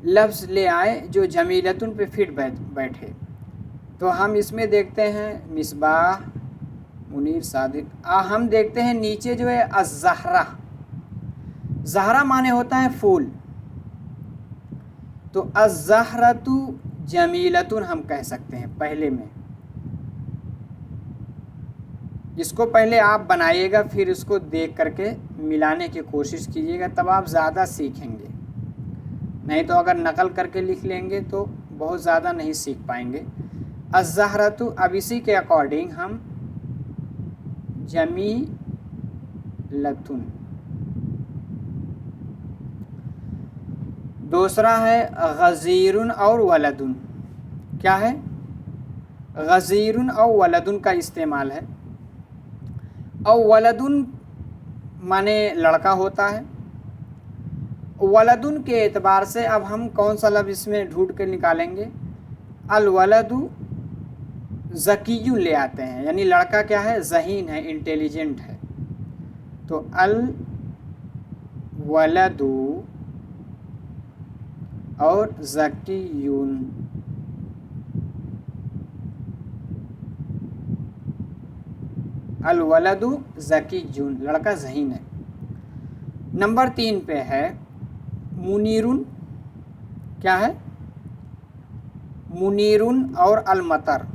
लफ्ज़ ले आए जो जमीलतुन पे फिट बैठे, तो हम इसमें देखते हैं मिसबाह, मुनीर, सादिक। हम देखते हैं नीचे जो है अज़्ज़हरा। ज़हरा माने होता है फूल, तो अज़्ज़हरतु जमीलतुन हम कह सकते हैं पहले में। इसको पहले आप बनाइएगा, फिर इसको देख करके मिलाने की कोशिश कीजिएगा, तब आप ज़्यादा सीखेंगे। नहीं तो अगर नकल करके लिख लेंगे तो बहुत ज़्यादा नहीं सीख पाएंगे। अज़्ज़हरतु, अब इसी के अकॉर्डिंग हम जमीलतुन। दूसरा है गज़ीरुन और वलदुन। क्या है, गज़ीरुन और वलदुन का इस्तेमाल है। और वलदुन माने लड़का होता है। वलदुन के एतबार से अब हम कौन सा लफ्ज़ इसमें ढूंढ कर निकालेंगे, अल वलदु ज़कीयुन ले आते हैं, यानी लड़का क्या है, ज़हीन है, इंटेलिजेंट है। तो अल वलदु और ज़कीयुन। अल वलदु ज़कीयुन, लड़का ज़हीन है। नंबर 3 पे है मुनीरुन। क्या है, मुनीरुन और अल मतर।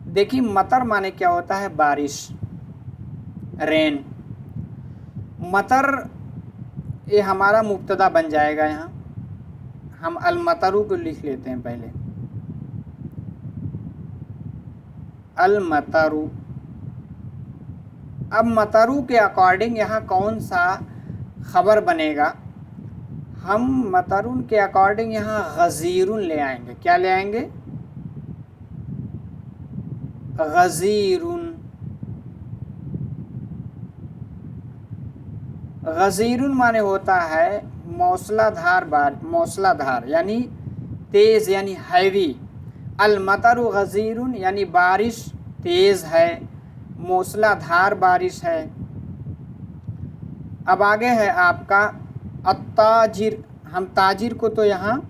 देखिए मतर माने क्या होता है, बारिश, रेन। मतर ये हमारा मुब्तदा बन जाएगा। यहाँ हम अल मतरू को लिख लेते हैं पहले, अल मतरू। अब मतरू के अकॉर्डिंग यहाँ कौन सा ख़बर बनेगा, हम मतरून के अकॉर्डिंग यहाँ गज़ीरुन ले आएंगे। क्या ले आएंगे, गज़ीरुन। गज़ीरुन माने होता है मौसलाधार यानी तेज़ यानी हैवी। अल मतरू गज़ीरुन यानी बारिश तेज़ है, मौसलाधार बारिश है। अब आगे है आपका अत्ताजिर। हम ताजिर को तो यहाँ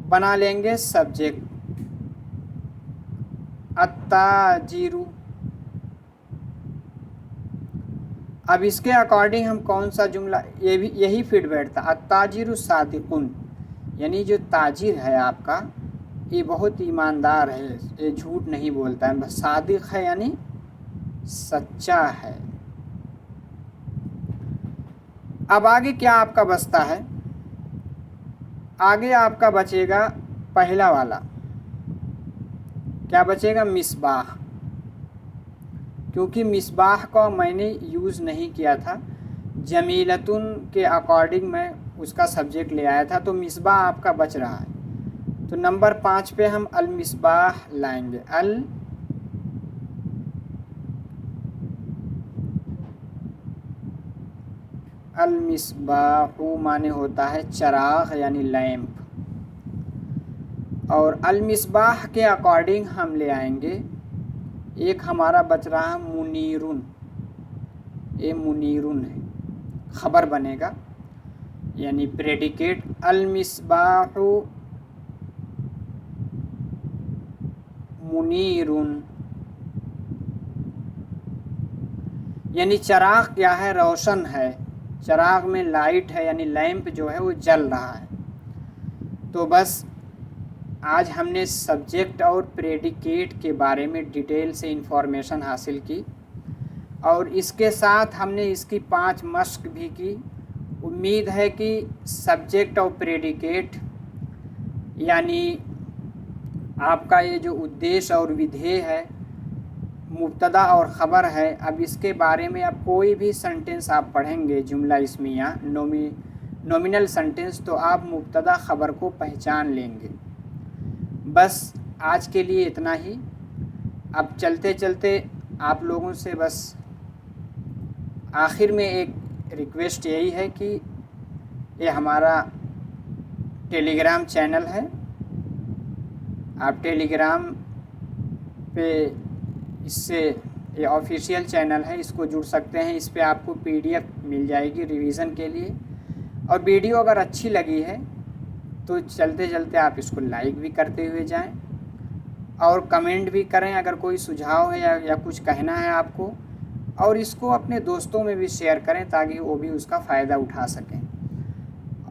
बना लेंगे सब्जेक्ट, अत्ताजिरु। अब इसके अकॉर्डिंग हम कौन सा जुमला, ये भी यही फिट बैठता, अत्ताजिरु सादिकुन, यानी जो ताजिर है आपका ये बहुत ईमानदार है, ये झूठ नहीं बोलता है, बस सादिक है यानी सच्चा है। अब आगे क्या आपका बचता है, आगे आपका बचेगा पहला वाला क्या बचेगा? मिसबाह। क्योंकि मिसबाह का मैंने यूज़ नहीं किया था, जमीलतुन के अकॉर्डिंग मैं उसका सब्जेक्ट ले आया था, तो मिसबाह आपका बच रहा है। तो नंबर 5 पे हम अल मिसबाह लाएंगे। अल मिसबाहु माने होता है चराग यानी लैंप, और अल मिसबाह के अकॉर्डिंग हम ले आएंगे, एक हमारा बच रहा है मुनीरुन, ये मुनीरुन है, खबर बनेगा यानी प्रेडिकेट। अल मिसबाहु मुनीरुन, यानी चराग क्या है? रोशन है, चराग में लाइट है, यानी लैंप जो है वो जल रहा है। तो बस आज हमने सब्जेक्ट और प्रेडिकेट के बारे में डिटेल से इंफॉर्मेशन हासिल की, और इसके साथ हमने इसकी 5 मश्क भी की। उम्मीद है कि सब्जेक्ट और प्रेडिकेट यानी आपका ये जो उद्देश्य और विधेय है, मुब्तदा और ख़बर है, अब इसके बारे में अब कोई भी सेंटेंस आप पढ़ेंगे, जुमला इस्मिया नॉमिनल सेंटेंस, तो आप मुब्तदा ख़बर को पहचान लेंगे। बस आज के लिए इतना ही। अब चलते चलते आप लोगों से बस आखिर में एक रिक्वेस्ट यही है कि ये हमारा टेलीग्राम चैनल है, आप टेलीग्राम पे इससे, ये ऑफिशियल चैनल है, इसको जुड़ सकते हैं। इस पे आपको PDF मिल जाएगी रिवीज़न के लिए, और वीडियो अगर अच्छी लगी है तो चलते चलते आप इसको लाइक भी करते हुए जाएं, और कमेंट भी करें अगर कोई सुझाव है या कुछ कहना है आपको, और इसको अपने दोस्तों में भी शेयर करें ताकि वो भी उसका फ़ायदा उठा सकें।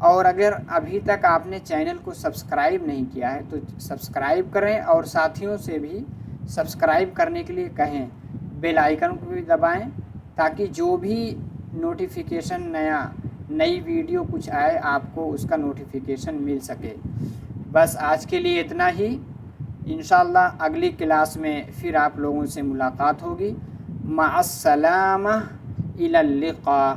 और अगर अभी तक आपने चैनल को सब्सक्राइब नहीं किया है तो सब्सक्राइब करें, और साथियों से भी सब्सक्राइब करने के लिए कहें, बेल आइकन को भी दबाएं ताकि जो भी नोटिफिकेशन नई वीडियो कुछ आए आपको उसका नोटिफिकेशन मिल सके। बस आज के लिए इतना ही। इंशाअल्लाह अगली क्लास में फिर आप लोगों से मुलाकात होगी। माअस्सलामा, इलल लिक़ा।